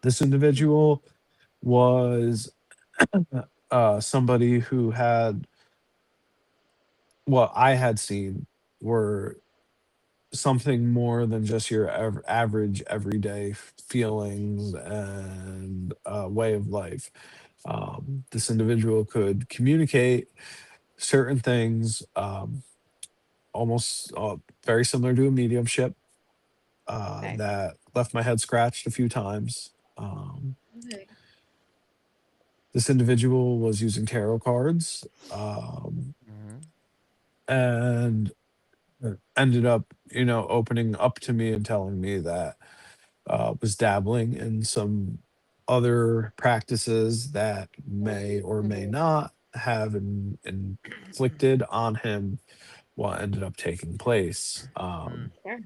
Speaker 3: This individual was somebody who had what I had seen were something more than just your average everyday feelings and way of life. This individual could communicate certain things, almost very similar to a mediumship,
Speaker 2: okay.
Speaker 3: that left my head scratched a few times.
Speaker 2: Okay.
Speaker 3: This individual was using tarot cards,
Speaker 1: Hmm.
Speaker 3: and ended up, opening up to me and telling me that was dabbling in some other practices that may or may
Speaker 2: Mhm.
Speaker 3: not have inflicted on him what ended up taking place.
Speaker 1: Mm.
Speaker 2: Sure.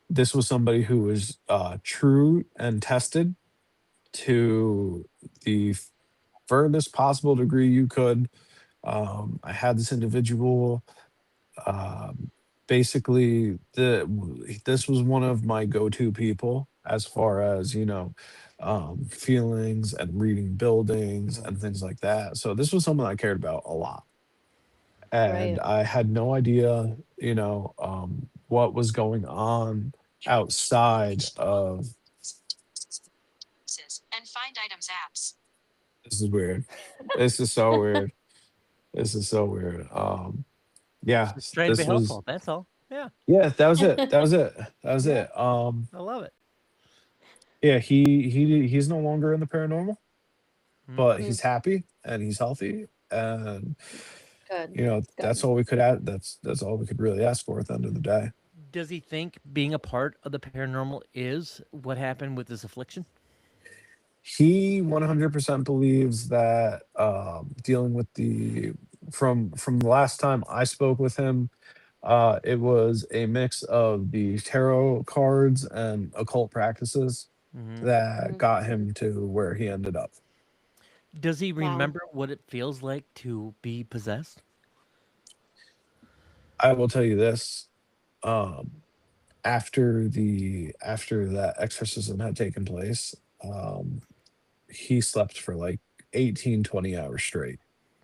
Speaker 3: This was somebody who was true and tested to the furthest possible degree you could. I had this individual. Um, Basically, this was one of my go-to people as far as feelings and reading buildings and things like that. So this was something I cared about a lot, and
Speaker 2: Right.
Speaker 3: I had no idea, what was going on outside of. This is weird. This is so weird. This is so weird. Yeah,
Speaker 1: Just trying to be
Speaker 3: this was.
Speaker 1: helpful. That's all. Yeah,
Speaker 3: Yeah, that was it. That was it. That was
Speaker 1: yeah,
Speaker 3: it.
Speaker 1: I love it.
Speaker 3: Yeah, he's no longer in the paranormal,
Speaker 1: Mm.
Speaker 3: but
Speaker 2: Mm,
Speaker 3: he's happy and he's healthy, and
Speaker 2: good.
Speaker 3: that's
Speaker 2: Good.
Speaker 3: all we could add. That's all we could really ask for at the end of the day.
Speaker 1: Does he think being a part of the paranormal is what happened with this affliction?
Speaker 3: He 100% believes that dealing with the from the last time I spoke with him, it was a mix of the tarot cards and occult practices
Speaker 1: Hmm.
Speaker 3: that
Speaker 2: Mhm.
Speaker 3: got him to where he ended up.
Speaker 1: Does he
Speaker 2: Wow.
Speaker 1: remember what it feels like to be possessed?
Speaker 3: I will tell you this. Um, after that exorcism had taken place, um, he slept for like 18-20 hours straight.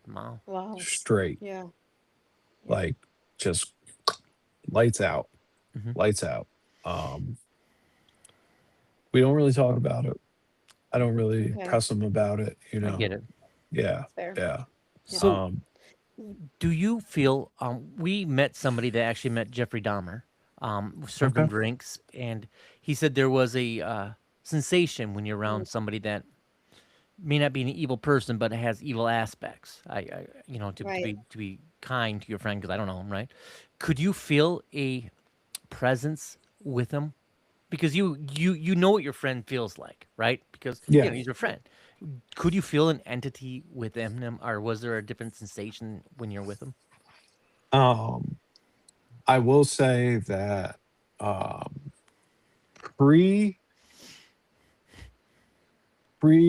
Speaker 1: Wow.
Speaker 2: Wow.
Speaker 3: Straight.
Speaker 2: Yeah. Yeah.
Speaker 3: Like just lights out.
Speaker 1: Hmm.
Speaker 3: Lights out. Um, we don't really talk about it. I don't really
Speaker 2: Okay.
Speaker 3: press him about it, you
Speaker 1: I
Speaker 3: know.
Speaker 1: get it.
Speaker 3: Yeah.
Speaker 2: That's fair.
Speaker 3: Yeah.
Speaker 2: Yeah.
Speaker 1: So,
Speaker 3: Um,
Speaker 1: do you feel we met somebody that actually met Jeffrey Dahmer, served him
Speaker 3: okay.
Speaker 1: drinks, and he said there was a sensation when you're
Speaker 2: Mm,
Speaker 1: around somebody that may not be an evil person, but has evil aspects.
Speaker 2: right.
Speaker 1: To be kind to your friend because I don't know him, right? Could you feel a presence with him? Because you know what your friend feels like, right? Because
Speaker 3: Yeah.
Speaker 1: he's your friend. Could you feel an entity within him, or was there a different sensation when you're with him?
Speaker 3: Um, I will say that um pre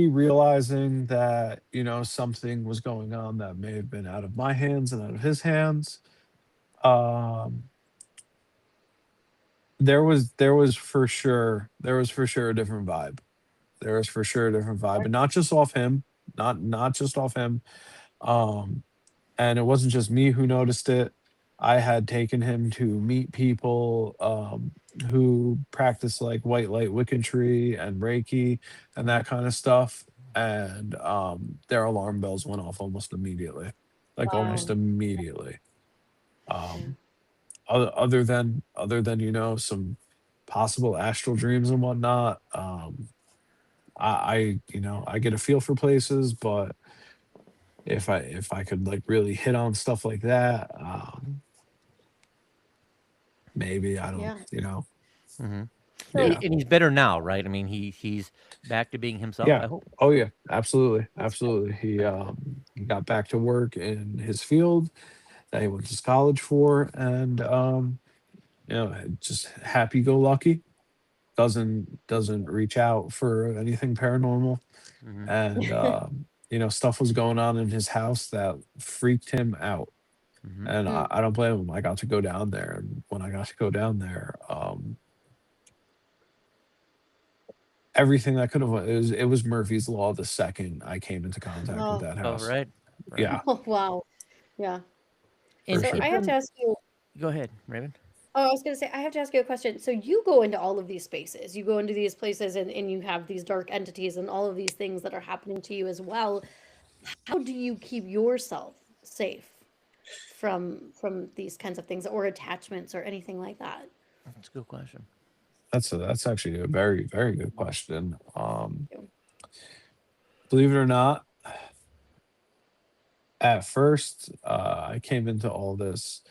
Speaker 3: realizing that something was going on that may have been out of my hands and out of his hands, um there was for sure a different vibe. There was for sure a different vibe, and not just off him, not just off him. um and it wasn't just me who noticed it. I had taken him to meet people who practice like white light wicketry and Reiki and
Speaker 1: Mhm.
Speaker 3: that kind of stuff. And their alarm bells went off almost immediately, like almost
Speaker 2: Wow.
Speaker 3: immediately.
Speaker 2: Yeah.
Speaker 3: Um, other than some possible astral dreams and whatnot. I get a feel for places, but if I could like really hit on stuff like that, maybe I don't,
Speaker 2: Yeah.
Speaker 1: Hmm. And,
Speaker 2: So,
Speaker 3: yeah.
Speaker 1: and he's better now, right? I mean, he's back to being himself.
Speaker 3: Yeah.
Speaker 1: I hope.
Speaker 3: Oh yeah, absolutely.
Speaker 2: that's good.
Speaker 3: Absolutely. He
Speaker 1: Yeah.
Speaker 3: he got back to work in his field that he went to college for, and just happy go lucky. Doesn't reach out for anything paranormal.
Speaker 1: Hmm.
Speaker 3: And stuff was going on in his house that freaked him out.
Speaker 1: Hmm.
Speaker 3: And I,
Speaker 2: Mm,
Speaker 3: I don't blame him. I got to go down there, and when I got to go down there, everything that could have it was Murphy's Law the second I came into contact with
Speaker 2: oh,
Speaker 3: that
Speaker 1: Oh,
Speaker 3: house.
Speaker 1: right, right.
Speaker 3: Yeah,
Speaker 2: oh, wow. Yeah.
Speaker 3: for
Speaker 1: And
Speaker 2: So I
Speaker 3: sure.
Speaker 2: have to
Speaker 1: from
Speaker 2: ask you.
Speaker 1: go ahead, Raymond.
Speaker 2: Oh, I was going to say, I have to ask you a question. So you go into all of these spaces, you go into these places, and you have these dark entities and all of these things that are happening to you as well. How do you keep yourself safe from these kinds of things or attachments or anything like that?
Speaker 1: That's a good question.
Speaker 3: That's actually a very very good question.
Speaker 2: Yeah.
Speaker 3: Believe it or not, at first I came into all this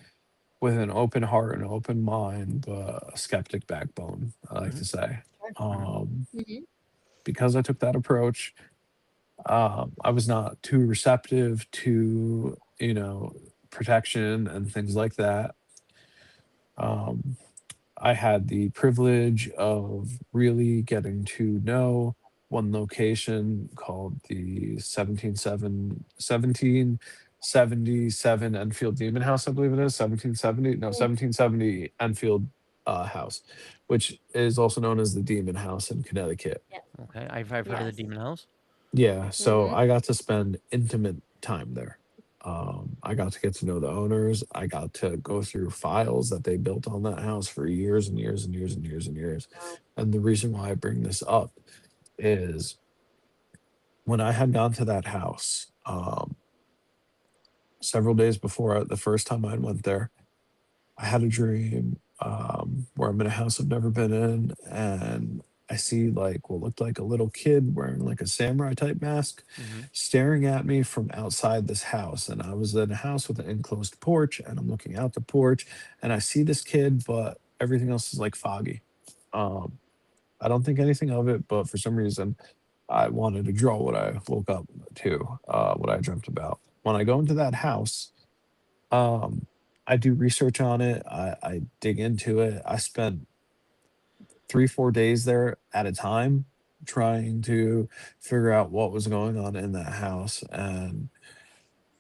Speaker 3: with an open heart and open mind, but a skeptic backbone, I like
Speaker 1: Hmm.
Speaker 3: to say.
Speaker 2: Sure.
Speaker 1: Hmm.
Speaker 2: Mhm.
Speaker 3: Because I took that approach, I was not too receptive to protection and things like that. Um, I had the privilege of really getting to know one location called the 1777 Enfield Demon House, I believe it is. 1770, no,
Speaker 2: Mm.
Speaker 3: 1770 Enfield House, which is also known as the Demon House in Connecticut.
Speaker 2: Yeah.
Speaker 1: Okay, I've heard of the
Speaker 2: Yes.
Speaker 1: Demon House.
Speaker 3: Yeah, so
Speaker 2: Mm-hmm.
Speaker 3: I got to spend intimate time there. I got to get to know the owners. I got to go through files that they built on that house for years and years and years and years and years.
Speaker 2: Wow.
Speaker 3: And the reason why I bring this up is when I had gone to that house, several days before the first time I went there, I had a dream where I'm in a house I've never been in, and I see like what looked like a little kid wearing like a samurai type mask
Speaker 1: Mm-hmm.
Speaker 3: staring at me from outside this house. And I was in a house with an enclosed porch, and I'm looking out the porch, and I see this kid, but everything else is like foggy. Um, I don't think anything of it, but for some reason, I wanted to draw what I woke up to, what I dreamt about. When I go into that house, um, I do research on it. I dig into it. I spent 3, 4 days there at a time trying to figure out what was going on in that house. And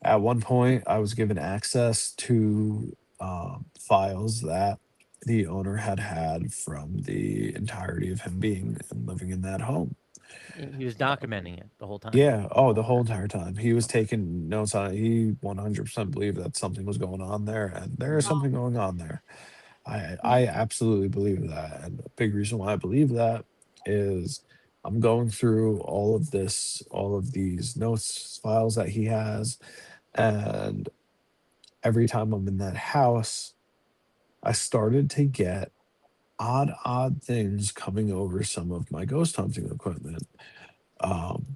Speaker 3: at one point, I was given access to files that the owner had had from the entirety of him being and living in that home.
Speaker 1: He was documenting it the whole time.
Speaker 3: Yeah. Oh, the whole
Speaker 1: Okay.
Speaker 3: entire time. He was
Speaker 1: Okay.
Speaker 3: taking notes on it. He 100% believed that something was going on there, and there is
Speaker 1: Mm-hmm.
Speaker 3: something going on there. I
Speaker 2: Mm.
Speaker 3: absolutely believe that. And a big reason why I believe that is I'm going through all of these notes files that he has, and every time I'm in that house, I started to get odd things coming over some of my ghost hunting equipment. Um,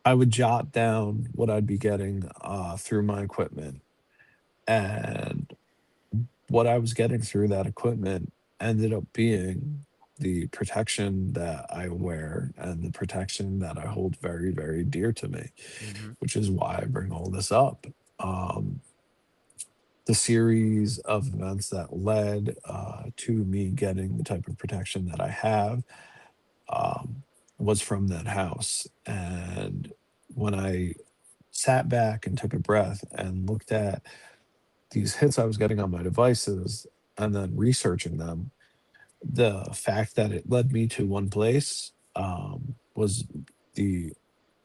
Speaker 3: I would jot down what I'd be getting through my equipment, and what I was getting through that equipment ended up being the protection that I wear and the protection that I hold very, very dear to me,
Speaker 1: Mm-hmm.
Speaker 3: which is why I bring all this up. Um, the series of events that led to me getting the type of protection that I have um, was from that house. And when I sat back and took a breath and looked at these hits I was getting on my devices and then researching them, the fact that it led me to one place was the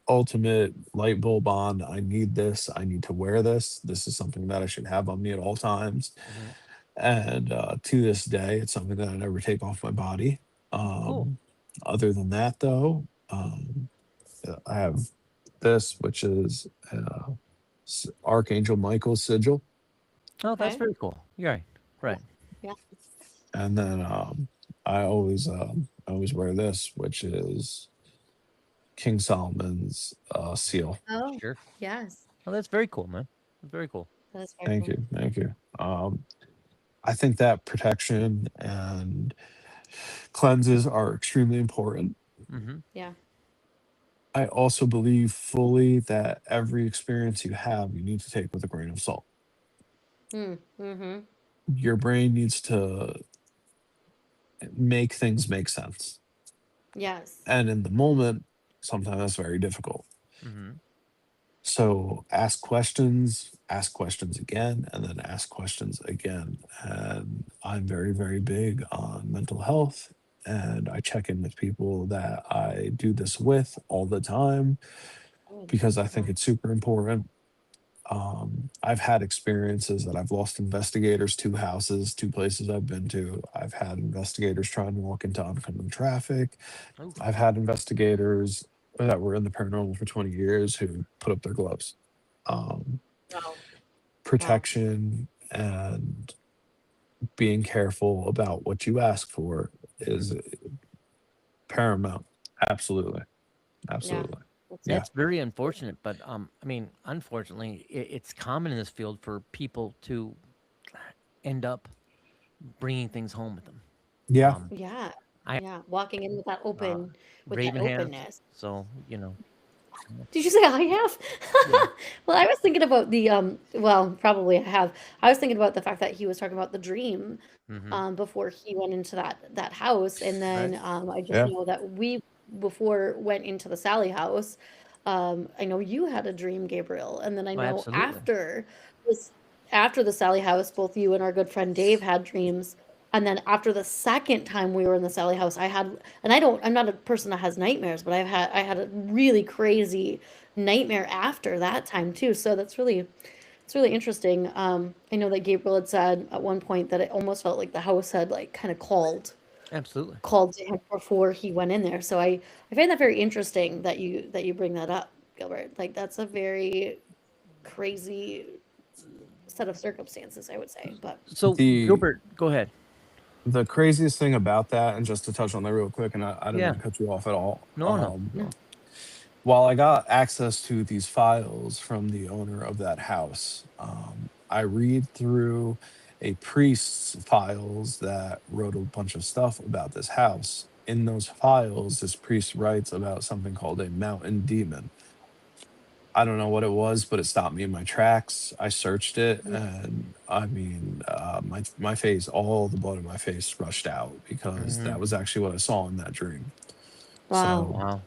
Speaker 3: ultimate light bulb on. I need this. I need to wear this. This is something that I should have on me at all times.
Speaker 1: Mm-hmm.
Speaker 3: And to this day, it's something that I never take off my body.
Speaker 1: Cool.
Speaker 3: Other than that, though, I have this, which is Archangel Michael's sigil.
Speaker 1: Oh, that's
Speaker 2: Okay.
Speaker 1: very cool. You're right.
Speaker 2: Yeah.
Speaker 1: Right.
Speaker 2: Yeah.
Speaker 3: And then I always wear this, which is King Solomon's seal.
Speaker 2: Oh,
Speaker 1: Sure.
Speaker 2: yes.
Speaker 1: Oh, that's very cool, man. That's very cool.
Speaker 2: That's very
Speaker 3: Thank
Speaker 2: cool.
Speaker 3: you, thank you. I think that protection and cleanses are extremely important.
Speaker 1: Mm-hmm.
Speaker 2: Yeah.
Speaker 3: I also believe fully that every experience you have, you need to take with a grain of salt.
Speaker 2: Mm. Mm-hmm.
Speaker 3: Your brain needs to make things make sense.
Speaker 2: Yes.
Speaker 3: And in the moment, sometimes that's very difficult.
Speaker 1: Mm-hmm.
Speaker 3: So ask questions again, and then ask questions again. And I'm very, very big on mental health. And I check in with people that I do this with all the time
Speaker 2: Good.
Speaker 3: because I
Speaker 2: Yeah.
Speaker 3: think it's super important. I've had experiences that I've lost investigators to houses, to places I've been to. I've had investigators trying to walk into oncoming traffic.
Speaker 1: Oh.
Speaker 3: I've had investigators that were in the paranormal for 20 years who put up their gloves. Um,
Speaker 2: Wow. Wow.
Speaker 3: Protection and being careful about what you ask for
Speaker 1: Mm-hmm.
Speaker 3: is paramount. Absolutely.
Speaker 2: Yeah.
Speaker 3: Absolutely.
Speaker 2: That's
Speaker 3: Yeah.
Speaker 2: it.
Speaker 1: That's very unfortunate, but I mean, unfortunately, it's common in this field for people to end up bringing things home with them.
Speaker 3: Yeah.
Speaker 2: Yeah.
Speaker 1: I
Speaker 2: Yeah. Walking in with that
Speaker 1: uh,
Speaker 2: open, with that
Speaker 1: raven hands,
Speaker 2: openness.
Speaker 1: so you know.
Speaker 2: Did you say I have?
Speaker 1: Yeah.
Speaker 2: Well, I was thinking about the well, probably I have. I was thinking about the fact that he was talking about the dream
Speaker 1: Mm-hmm.
Speaker 2: before he went into that house, and
Speaker 1: Right.
Speaker 2: then I just
Speaker 3: Yeah.
Speaker 2: know that we before went into the Sally house. I know you had a dream, Gabriel, and then I
Speaker 1: Oh,
Speaker 2: know
Speaker 1: absolutely.
Speaker 2: this after the Sally house, both you and our good friend Dave had dreams. And then after the second time we were in the Sally house, I had, and I'm not a person that has nightmares, but I had a really crazy nightmare after that time too. So it's really interesting. I know that Gabriel had said at one point that it almost felt like the house had like kind of
Speaker 1: Absolutely.
Speaker 2: called to him before he went in there. So I find that very interesting that you bring that up, Gilbert. Like that's a very crazy set of circumstances, I would say. But
Speaker 1: So,
Speaker 3: The
Speaker 1: Gilbert, go ahead.
Speaker 3: the craziest thing about that, and just to touch on that real quick, and I didn't
Speaker 1: Yeah.
Speaker 3: want to cut you off at all.
Speaker 1: No, no, no.
Speaker 3: While I got access to these files from the owner of that house, I read through a priest's files that wrote a bunch of stuff about this house. In those files, this priest writes about something called a mountain demon. I don't know what it was, but it stopped me in my tracks. I searched it, and I mean, my face, all the blood in my face rushed out because
Speaker 1: Mm-hmm.
Speaker 3: that was actually what I saw in that dream.
Speaker 2: wow.
Speaker 3: So
Speaker 1: Wow.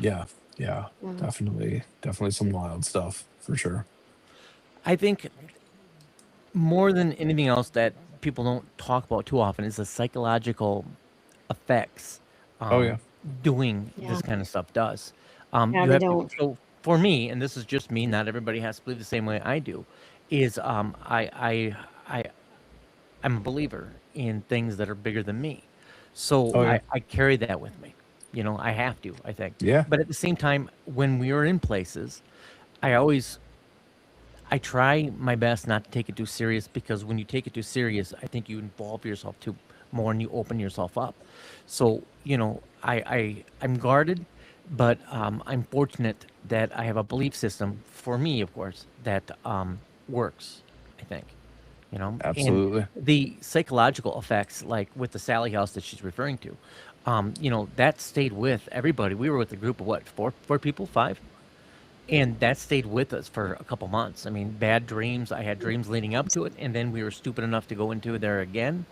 Speaker 3: yeah, yeah,
Speaker 2: Wow.
Speaker 3: definitely some wild stuff for sure.
Speaker 1: I think more than anything else that people don't talk about too often is the psychological effects
Speaker 3: Oh yeah,
Speaker 1: um, doing
Speaker 2: Yeah.
Speaker 1: this kind of stuff does.
Speaker 2: Yeah,
Speaker 1: You
Speaker 2: they
Speaker 1: have to.
Speaker 2: don't.
Speaker 1: So for me, and this is just me, not everybody has to believe the same way I do. Is I'm a believer in things that are bigger than me, so
Speaker 3: oh
Speaker 1: I,
Speaker 3: yeah,
Speaker 1: I carry that with me. You know, I have to. I think,
Speaker 3: yeah,
Speaker 1: but at the same time, when we are in places, I always I try my best not to take it too serious because when you take it too serious, I think you involve yourself too more and you open yourself up. So, I'm guarded, but I'm fortunate that I have a belief system for me, of course, that works, I think, and
Speaker 3: absolutely.
Speaker 1: the psychological effects, like with the Sally house that she's referring to, that stayed with everybody. We were with a group of what, four people, five? And that stayed with us for a couple months. I mean, bad dreams. I had dreams leading up to it, and then we were stupid enough to go into there again.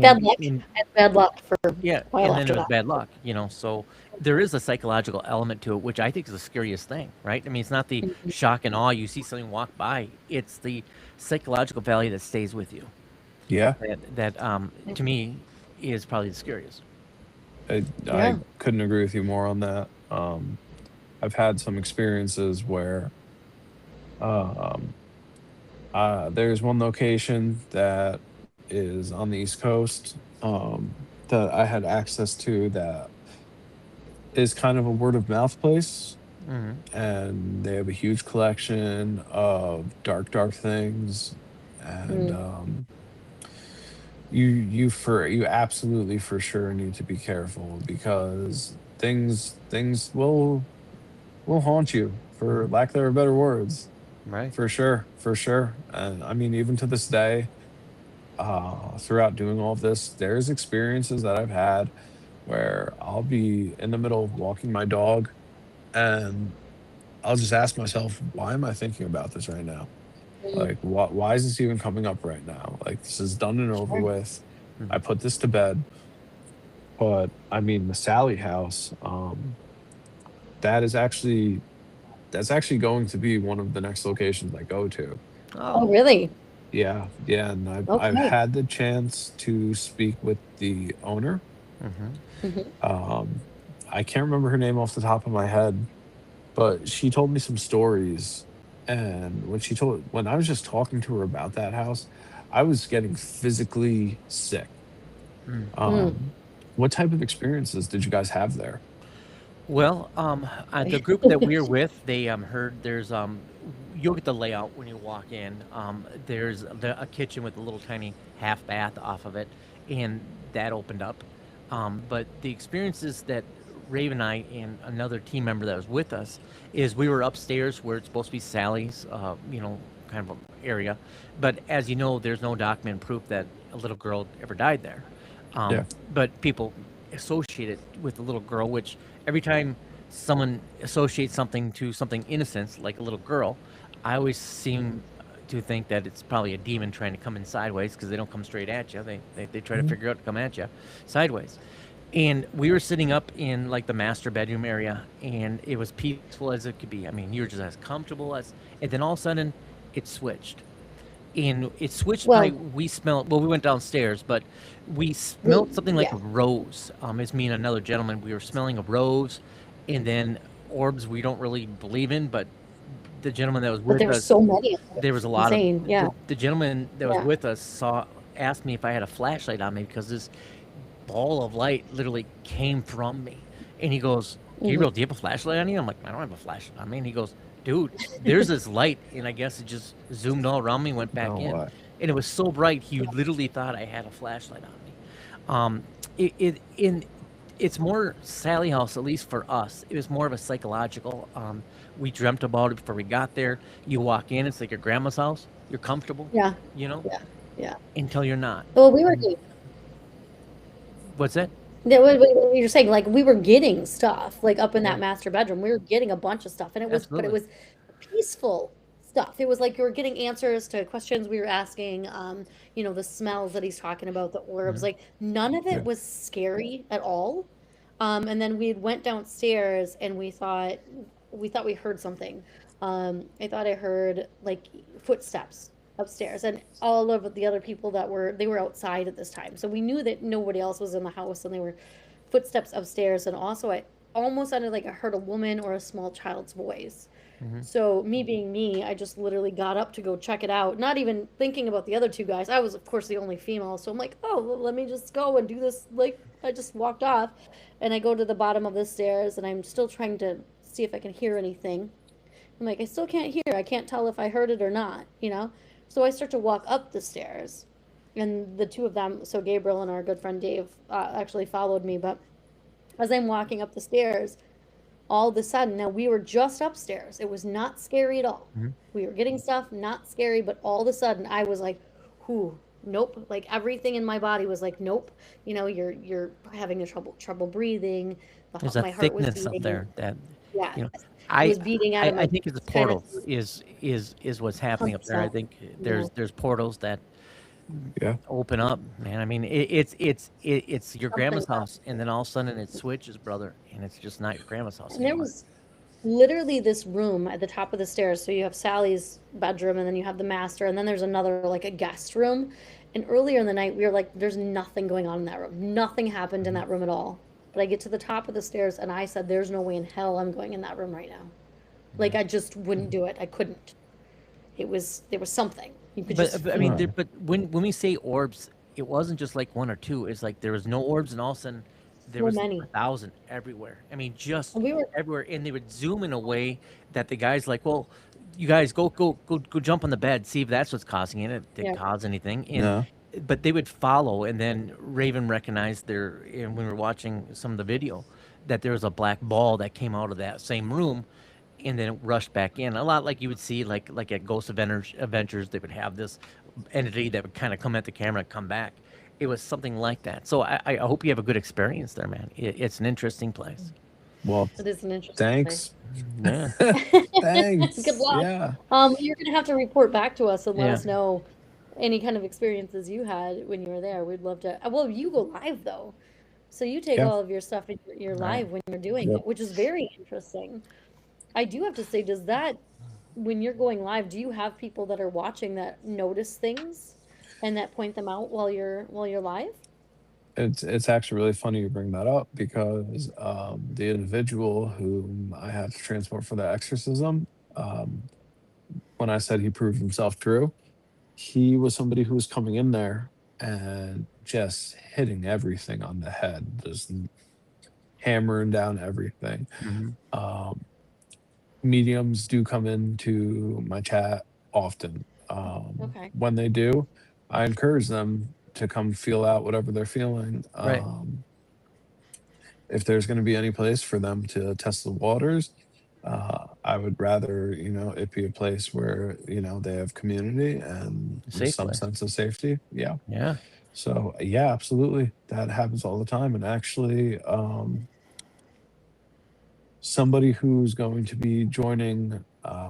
Speaker 2: Bad
Speaker 1: And
Speaker 2: luck.
Speaker 1: in
Speaker 2: I had bad luck for a
Speaker 1: yeah,
Speaker 2: while
Speaker 1: and then it
Speaker 2: after
Speaker 1: was
Speaker 2: that.
Speaker 1: bad luck. So there is a psychological element to it, which I think is the scariest thing, right? I mean, it's not the
Speaker 2: Mhm.
Speaker 1: shock and awe you see something walk by; it's the psychological value that stays with you.
Speaker 3: Yeah,
Speaker 1: That to me is probably the scariest.
Speaker 3: I
Speaker 2: Yeah.
Speaker 3: couldn't agree with you more on that. I've had some experiences where um, there's one location that is on the East Coast that I had access to that is kind of a word of mouth place,
Speaker 1: Hmm.
Speaker 3: and they have a huge collection of dark things, and
Speaker 2: Mm.
Speaker 3: you absolutely for sure need to be careful because things will haunt you, for lack of better words.
Speaker 1: Right.
Speaker 3: For sure, for sure. And I mean, even to this day, throughout doing all of this, there's experiences that I've had where I'll be in the middle of walking my dog, and I'll just ask myself, why am I thinking about this right now?
Speaker 2: Mm.
Speaker 3: Like, why is this even coming up right now? Like, this is done and over
Speaker 2: Sure.
Speaker 3: with. I
Speaker 1: Hmm.
Speaker 3: put this to bed. But I mean, the Sally house, that is actually that's actually going to be one of the next locations I go to.
Speaker 2: Oh,
Speaker 1: Oh.
Speaker 2: really?
Speaker 3: Yeah, yeah, and I've
Speaker 2: Okay.
Speaker 3: had the chance to speak with the owner.
Speaker 1: Hmm.
Speaker 2: Hmm.
Speaker 3: Um, I can't remember her name off the top of my head, but she told me some stories. And when I was just talking to her about that house, I was getting physically sick.
Speaker 2: Mm.
Speaker 3: Um, what type of experiences did you guys have there?
Speaker 1: Well, the group that we're with, they heard there's you'll get the layout when you walk in. There's a kitchen with a little tiny half bath off of it, and that opened up. But the experiences that Raven and I and another team member that was with us is we were upstairs where it's supposed to be Sally's, kind of area. But as you know, there's no document proof that a little girl ever died there.
Speaker 3: Yeah,
Speaker 1: But people associate it with the little girl, which every time. someone associates something to something innocent, like a little girl, I always seem to think that it's probably a demon trying to come in sideways because they don't come straight at you. They try to
Speaker 3: Mhm.
Speaker 1: figure out to come at you sideways. And we were sitting up in like the master bedroom area, and it was peaceful as it could be. I mean, you were just as comfortable as. And then all of a sudden, it switched, and it switched by
Speaker 2: Well,
Speaker 1: we smelled. Well, we went downstairs, but we smelled something like
Speaker 2: yeah,
Speaker 1: a rose. It's me and another gentleman. We were smelling a rose, and then orbs we don't really believe in, but the gentleman that was
Speaker 2: but
Speaker 1: with
Speaker 2: there were
Speaker 1: us,
Speaker 2: so many of them.
Speaker 1: there was
Speaker 2: It's
Speaker 1: a lot of
Speaker 2: insane. Yeah,
Speaker 1: the gentleman that was
Speaker 2: yeah.
Speaker 1: with us asked me if I had a flashlight on me because this ball of light literally came from me. And he goes,
Speaker 2: Hmm.
Speaker 1: Gabriel, do you have a flashlight on you? I'm like, I don't have a flashlight on me. And he goes, dude, there's this light. And I guess it just zoomed all around me, went back
Speaker 3: No
Speaker 1: in.
Speaker 3: way.
Speaker 1: And it was so bright, he literally thought I had a flashlight on me. It's more Sally House, at least for us. It was more of a psychological. We dreamt about it before we got there. You walk in, it's like your grandma's house. You're comfortable,
Speaker 2: Yeah,
Speaker 1: you know,
Speaker 2: yeah, yeah.
Speaker 1: until you're not.
Speaker 2: Well, we were.
Speaker 1: What's that?
Speaker 2: Yeah, what you're saying, like we were getting stuff, like up in
Speaker 1: Yeah,
Speaker 2: that master bedroom, we were getting a bunch of stuff, and but it
Speaker 1: absolutely.
Speaker 2: was peaceful stuff. It was like you were getting answers to questions we were asking. The smells that he's talking about, the orbs,
Speaker 1: Mhm.
Speaker 2: like none of it
Speaker 3: Yeah.
Speaker 2: was scary at all. And then we went downstairs, and we thought we heard something. I thought I heard like footsteps upstairs, and all of the other people they were outside at this time, so we knew that nobody else was in the house, and they were footsteps upstairs. And also I almost sounded like I heard a woman or a small child's voice.
Speaker 1: Mhm.
Speaker 2: So me being me, I just literally got up to go check it out, not even thinking about the other two guys. I was of course the only female, so I'm like, oh well, let me just go and do this. Like I just walked off, and I go to the bottom of the stairs, and I'm still trying to see if I can hear anything. I'm like, I still can't hear. I can't tell if I heard it or not. So I start to walk up the stairs, and the two of them, so Gabriel and our good friend Dave, actually followed me. But as I'm walking up the stairs, all of a sudden, now we were just upstairs. It was not scary at all.
Speaker 1: Mhm.
Speaker 2: We were getting stuff, not scary, but all of a sudden I was like, whew, nope. Like everything in my body was like, nope. You're having a trouble breathing.
Speaker 1: There's a
Speaker 2: My heart was
Speaker 1: thickness up
Speaker 2: beating.
Speaker 1: there that,
Speaker 2: Yeah,
Speaker 1: you know,
Speaker 2: it
Speaker 1: I
Speaker 2: was beating out
Speaker 1: I
Speaker 2: of
Speaker 1: I
Speaker 2: my
Speaker 1: think it's the
Speaker 2: kind of
Speaker 1: portals is what's happening up there. I
Speaker 2: 100%.
Speaker 1: think
Speaker 2: Yeah.
Speaker 1: there's portals that
Speaker 3: Yeah.
Speaker 1: open up, man. I mean, it's your
Speaker 2: Something
Speaker 1: grandma's house, and then all of a sudden it switches, brother, and it's just not your grandma's house
Speaker 2: And there
Speaker 1: anymore.
Speaker 2: was literally this room at the top of the stairs. So you have Sally's bedroom, and then you have the master, and then there's another, like a guest room. And earlier in the night, we were like, there's nothing going on in that room. Nothing happened in
Speaker 1: Mhm.
Speaker 2: that room at all. But I get to the top of the stairs, and I said, there's no way in hell I'm going in that room right now. Like,
Speaker 1: Yeah.
Speaker 2: I just wouldn't do it. I couldn't. There was something. You could
Speaker 1: But,
Speaker 2: just
Speaker 1: but I mean,
Speaker 2: feel
Speaker 3: Right.
Speaker 2: it.
Speaker 1: but when we say orbs, it wasn't just like one or two. It's like there was no orbs, and all of a sudden there
Speaker 2: So
Speaker 1: was a
Speaker 2: many.
Speaker 1: thousand everywhere. I mean, just
Speaker 2: And we were,
Speaker 1: everywhere, and they would zoom in a way that the guys like, well, you guys go jump on the bed, see if that's what's causing it. It didn't
Speaker 2: yeah.
Speaker 1: cause anything, and
Speaker 3: No.
Speaker 1: but they would follow, and then Raven recognized and when we were watching some of the video, that there was a black ball that came out of that same room, and then it rushed back in. A lot like you would see like at Adventures, they would have this entity that would kind of come at the camera and come back. It was something like that. So I hope you have a good experience there, man. It's an interesting place.
Speaker 3: Well,
Speaker 2: It is an interesting place.
Speaker 3: thanks.
Speaker 1: Yeah,
Speaker 2: Good
Speaker 3: Thanks.
Speaker 2: luck.
Speaker 3: Yeah.
Speaker 2: You're gonna have to report back to us and let
Speaker 1: yeah.
Speaker 2: us know any kind of experiences you had when you were there. We'd love to. Well, you go live though, so you take
Speaker 3: Yeah.
Speaker 2: all of your stuff and you're
Speaker 1: Right.
Speaker 2: live when you're doing
Speaker 3: Yep.
Speaker 2: it, which is very interesting. I do have to say, does that when you're going live, do you have people that are watching that notice things and that point them out while you're live?
Speaker 3: It's actually really funny you bring that up because the individual whom I had to transport for the exorcism, um, when I said he proved himself true, he was somebody who was coming in there and just hitting everything on the head, just hammering down everything.
Speaker 1: Hmm.
Speaker 3: Um, Mediums do come into my chat often.
Speaker 2: Okay.
Speaker 3: When they do, I encourage them to come feel out whatever they're feeling.
Speaker 1: Right.
Speaker 3: If there's going to be any place for them to test the waters, I would rather, it be a place where, they have community and
Speaker 1: A safe
Speaker 3: some
Speaker 1: place.
Speaker 3: sense of safety. Yeah.
Speaker 1: Yeah.
Speaker 3: So, yeah, absolutely. That happens all the time. And actually, somebody who's going to be joining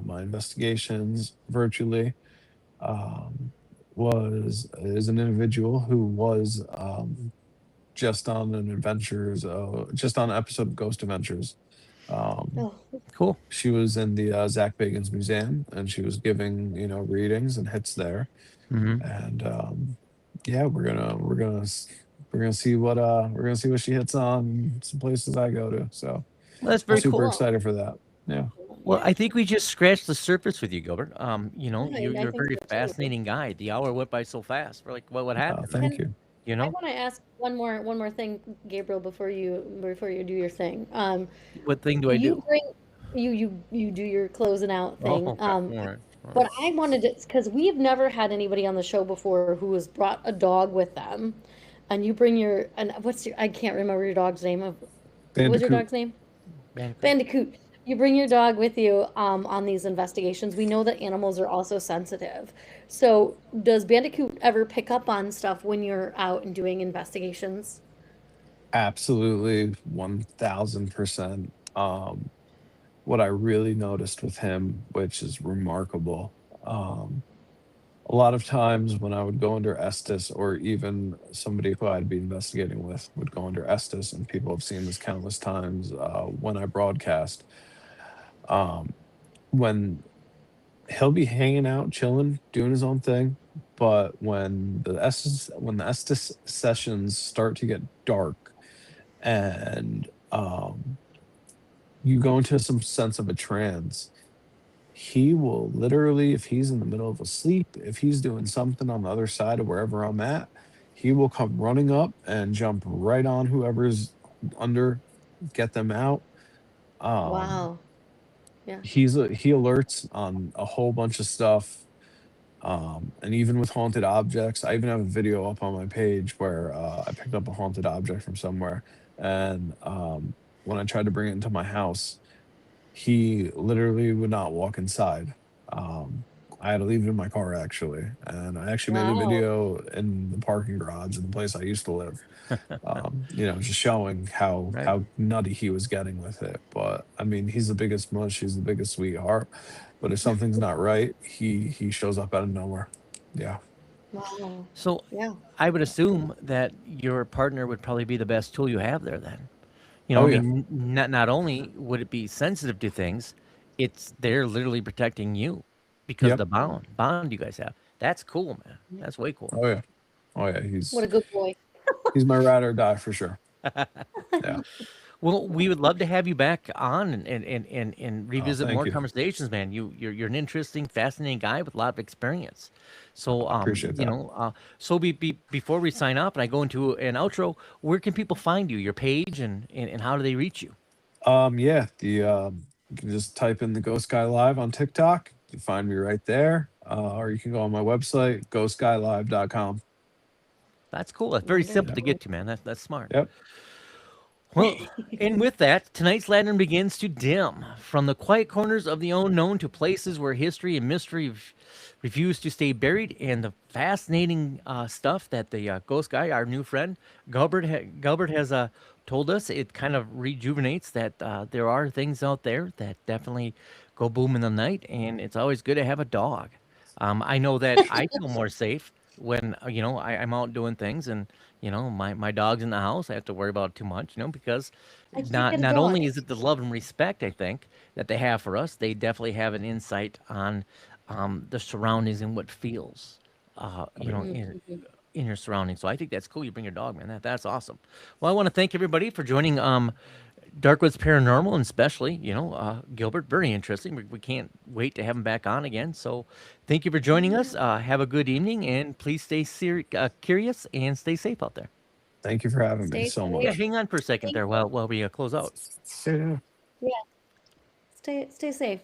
Speaker 3: my investigations virtually um, is an individual who was just on an episode of Ghost Adventures. Um,
Speaker 2: Oh,
Speaker 1: Cool.
Speaker 3: she was in the Zach Bagans Museum, and she was giving readings and hits there.
Speaker 1: Hmm.
Speaker 3: And yeah, we're gonna see what she hits on some places I go to. So
Speaker 1: Well, that's
Speaker 3: I'm
Speaker 1: very
Speaker 2: that's
Speaker 3: super
Speaker 1: cool.
Speaker 2: cool.
Speaker 3: excited for that. Yeah.
Speaker 1: Well,
Speaker 2: Yeah,
Speaker 1: I think we just scratched the surface with you, Gilbert.
Speaker 2: yeah, I
Speaker 1: You're a
Speaker 2: think
Speaker 1: very
Speaker 2: so too.
Speaker 1: fascinating guy. The hour went by so fast. We're like, what happened?
Speaker 3: Thank
Speaker 2: Can
Speaker 3: you.
Speaker 1: You
Speaker 2: I
Speaker 1: know,
Speaker 2: want to ask one more thing, Gabriel, before you do your thing.
Speaker 1: what thing do I
Speaker 2: You
Speaker 1: do?
Speaker 2: bring you do your closing out
Speaker 1: Oh,
Speaker 2: thing.
Speaker 1: okay. All right. All right.
Speaker 2: But I wanted to, because we've never had anybody on the show before who has brought a dog with them, and you bring your and what's your I can't remember your dog's name. What was your
Speaker 3: Bandicoot.
Speaker 2: dog's name?
Speaker 1: Bandicoot.
Speaker 2: Bandicoot. You bring your dog with you on these investigations. We know that animals are also sensitive. So, does Bandicoot ever pick up on stuff when you're out and doing investigations?
Speaker 3: Absolutely 1000%. What I really noticed with him, which is remarkable, um, a lot of times when I would go under Estes, or even somebody who I'd be investigating with would go under Estes, and people have seen this countless times when I broadcast. Um, when he'll be hanging out, chilling, doing his own thing, but when the Estes sessions start to get dark, and you go into some sense of a trance, he will literally, if he's in the middle of a sleep, if he's doing something on the other side of wherever I'm at, he will come running up and jump right on whoever's under, get them out. Um,
Speaker 2: Wow. Yeah.
Speaker 3: he alerts on a whole bunch of stuff. And even with haunted objects, I even have a video up on my page where I picked up a haunted object from somewhere, and when I tried to bring it into my house, he literally would not walk inside. Um, I had to leave it in my car actually, and I actually made a
Speaker 2: Wow.
Speaker 3: video in the parking garage in the place I used to live. Just showing
Speaker 1: Right.
Speaker 3: how nutty he was getting with it. But I mean, he's the biggest mush, he's the biggest sweetheart. But if something's not right, he shows up out of nowhere. Yeah.
Speaker 2: Wow.
Speaker 1: So,
Speaker 2: Yeah.
Speaker 1: I would assume that your partner would probably be the best tool you have there. Then, I
Speaker 3: Oh yeah.
Speaker 1: mean, not only would it be sensitive to things, it's they're literally protecting you because of
Speaker 3: Yep.
Speaker 1: the bond you guys have. That's cool, man. That's way cool.
Speaker 3: Oh yeah. Oh yeah.
Speaker 2: What a good boy.
Speaker 3: He's my ride or die for sure. Yeah.
Speaker 1: Well, we would love to have you back on and
Speaker 3: Oh,
Speaker 1: revisit
Speaker 3: thank
Speaker 1: more
Speaker 3: you.
Speaker 1: conversations, man. You're an interesting, fascinating guy with a lot of experience. So,
Speaker 3: I appreciate that.
Speaker 1: before we sign off and I go into an outro, where can people find you? Your page and how do they reach you?
Speaker 3: Yeah, the you can just type in the Ghost Guy Live on TikTok. You find me right there. Or you can go on my website, ghostguylive.com.
Speaker 1: That's cool. That's very simple to
Speaker 2: Wonderful.
Speaker 1: get to, man. That's smart.
Speaker 3: Yep.
Speaker 1: Well, and with that, tonight's lantern begins to dim. From the quiet corners of the unknown to places where history and mystery refuse to stay buried, and the fascinating stuff that the ghost guy, our new friend, Gilbert has told us, it kind of rejuvenates that there are things out there that definitely go boom in the night, and it's always good to have a dog. I know that I feel more safe when I'm out doing things and my dog's in the house. I have to worry about it too much, because
Speaker 2: I can't
Speaker 1: not
Speaker 2: get a
Speaker 1: not
Speaker 2: dog.
Speaker 1: only is it the love and respect I think that they have for us, they definitely have an insight on the surroundings and what feels,
Speaker 3: Oh yeah.
Speaker 1: in your surroundings. So I think that's cool. You bring your dog, man. That's awesome. Well, I want to thank everybody for joining Darkwoods Paranormal, and especially, Gilbert. Very interesting. We can't wait to have him back on again. So, thank you for joining us. Have a good evening, and please stay curious and stay safe out there.
Speaker 3: Thank you for having me
Speaker 2: Stay
Speaker 3: so
Speaker 2: safe.
Speaker 1: Yeah,
Speaker 3: much.
Speaker 1: hang on for a second
Speaker 2: Thank
Speaker 1: there while we close out.
Speaker 3: Yeah.
Speaker 2: Yeah. Stay safe.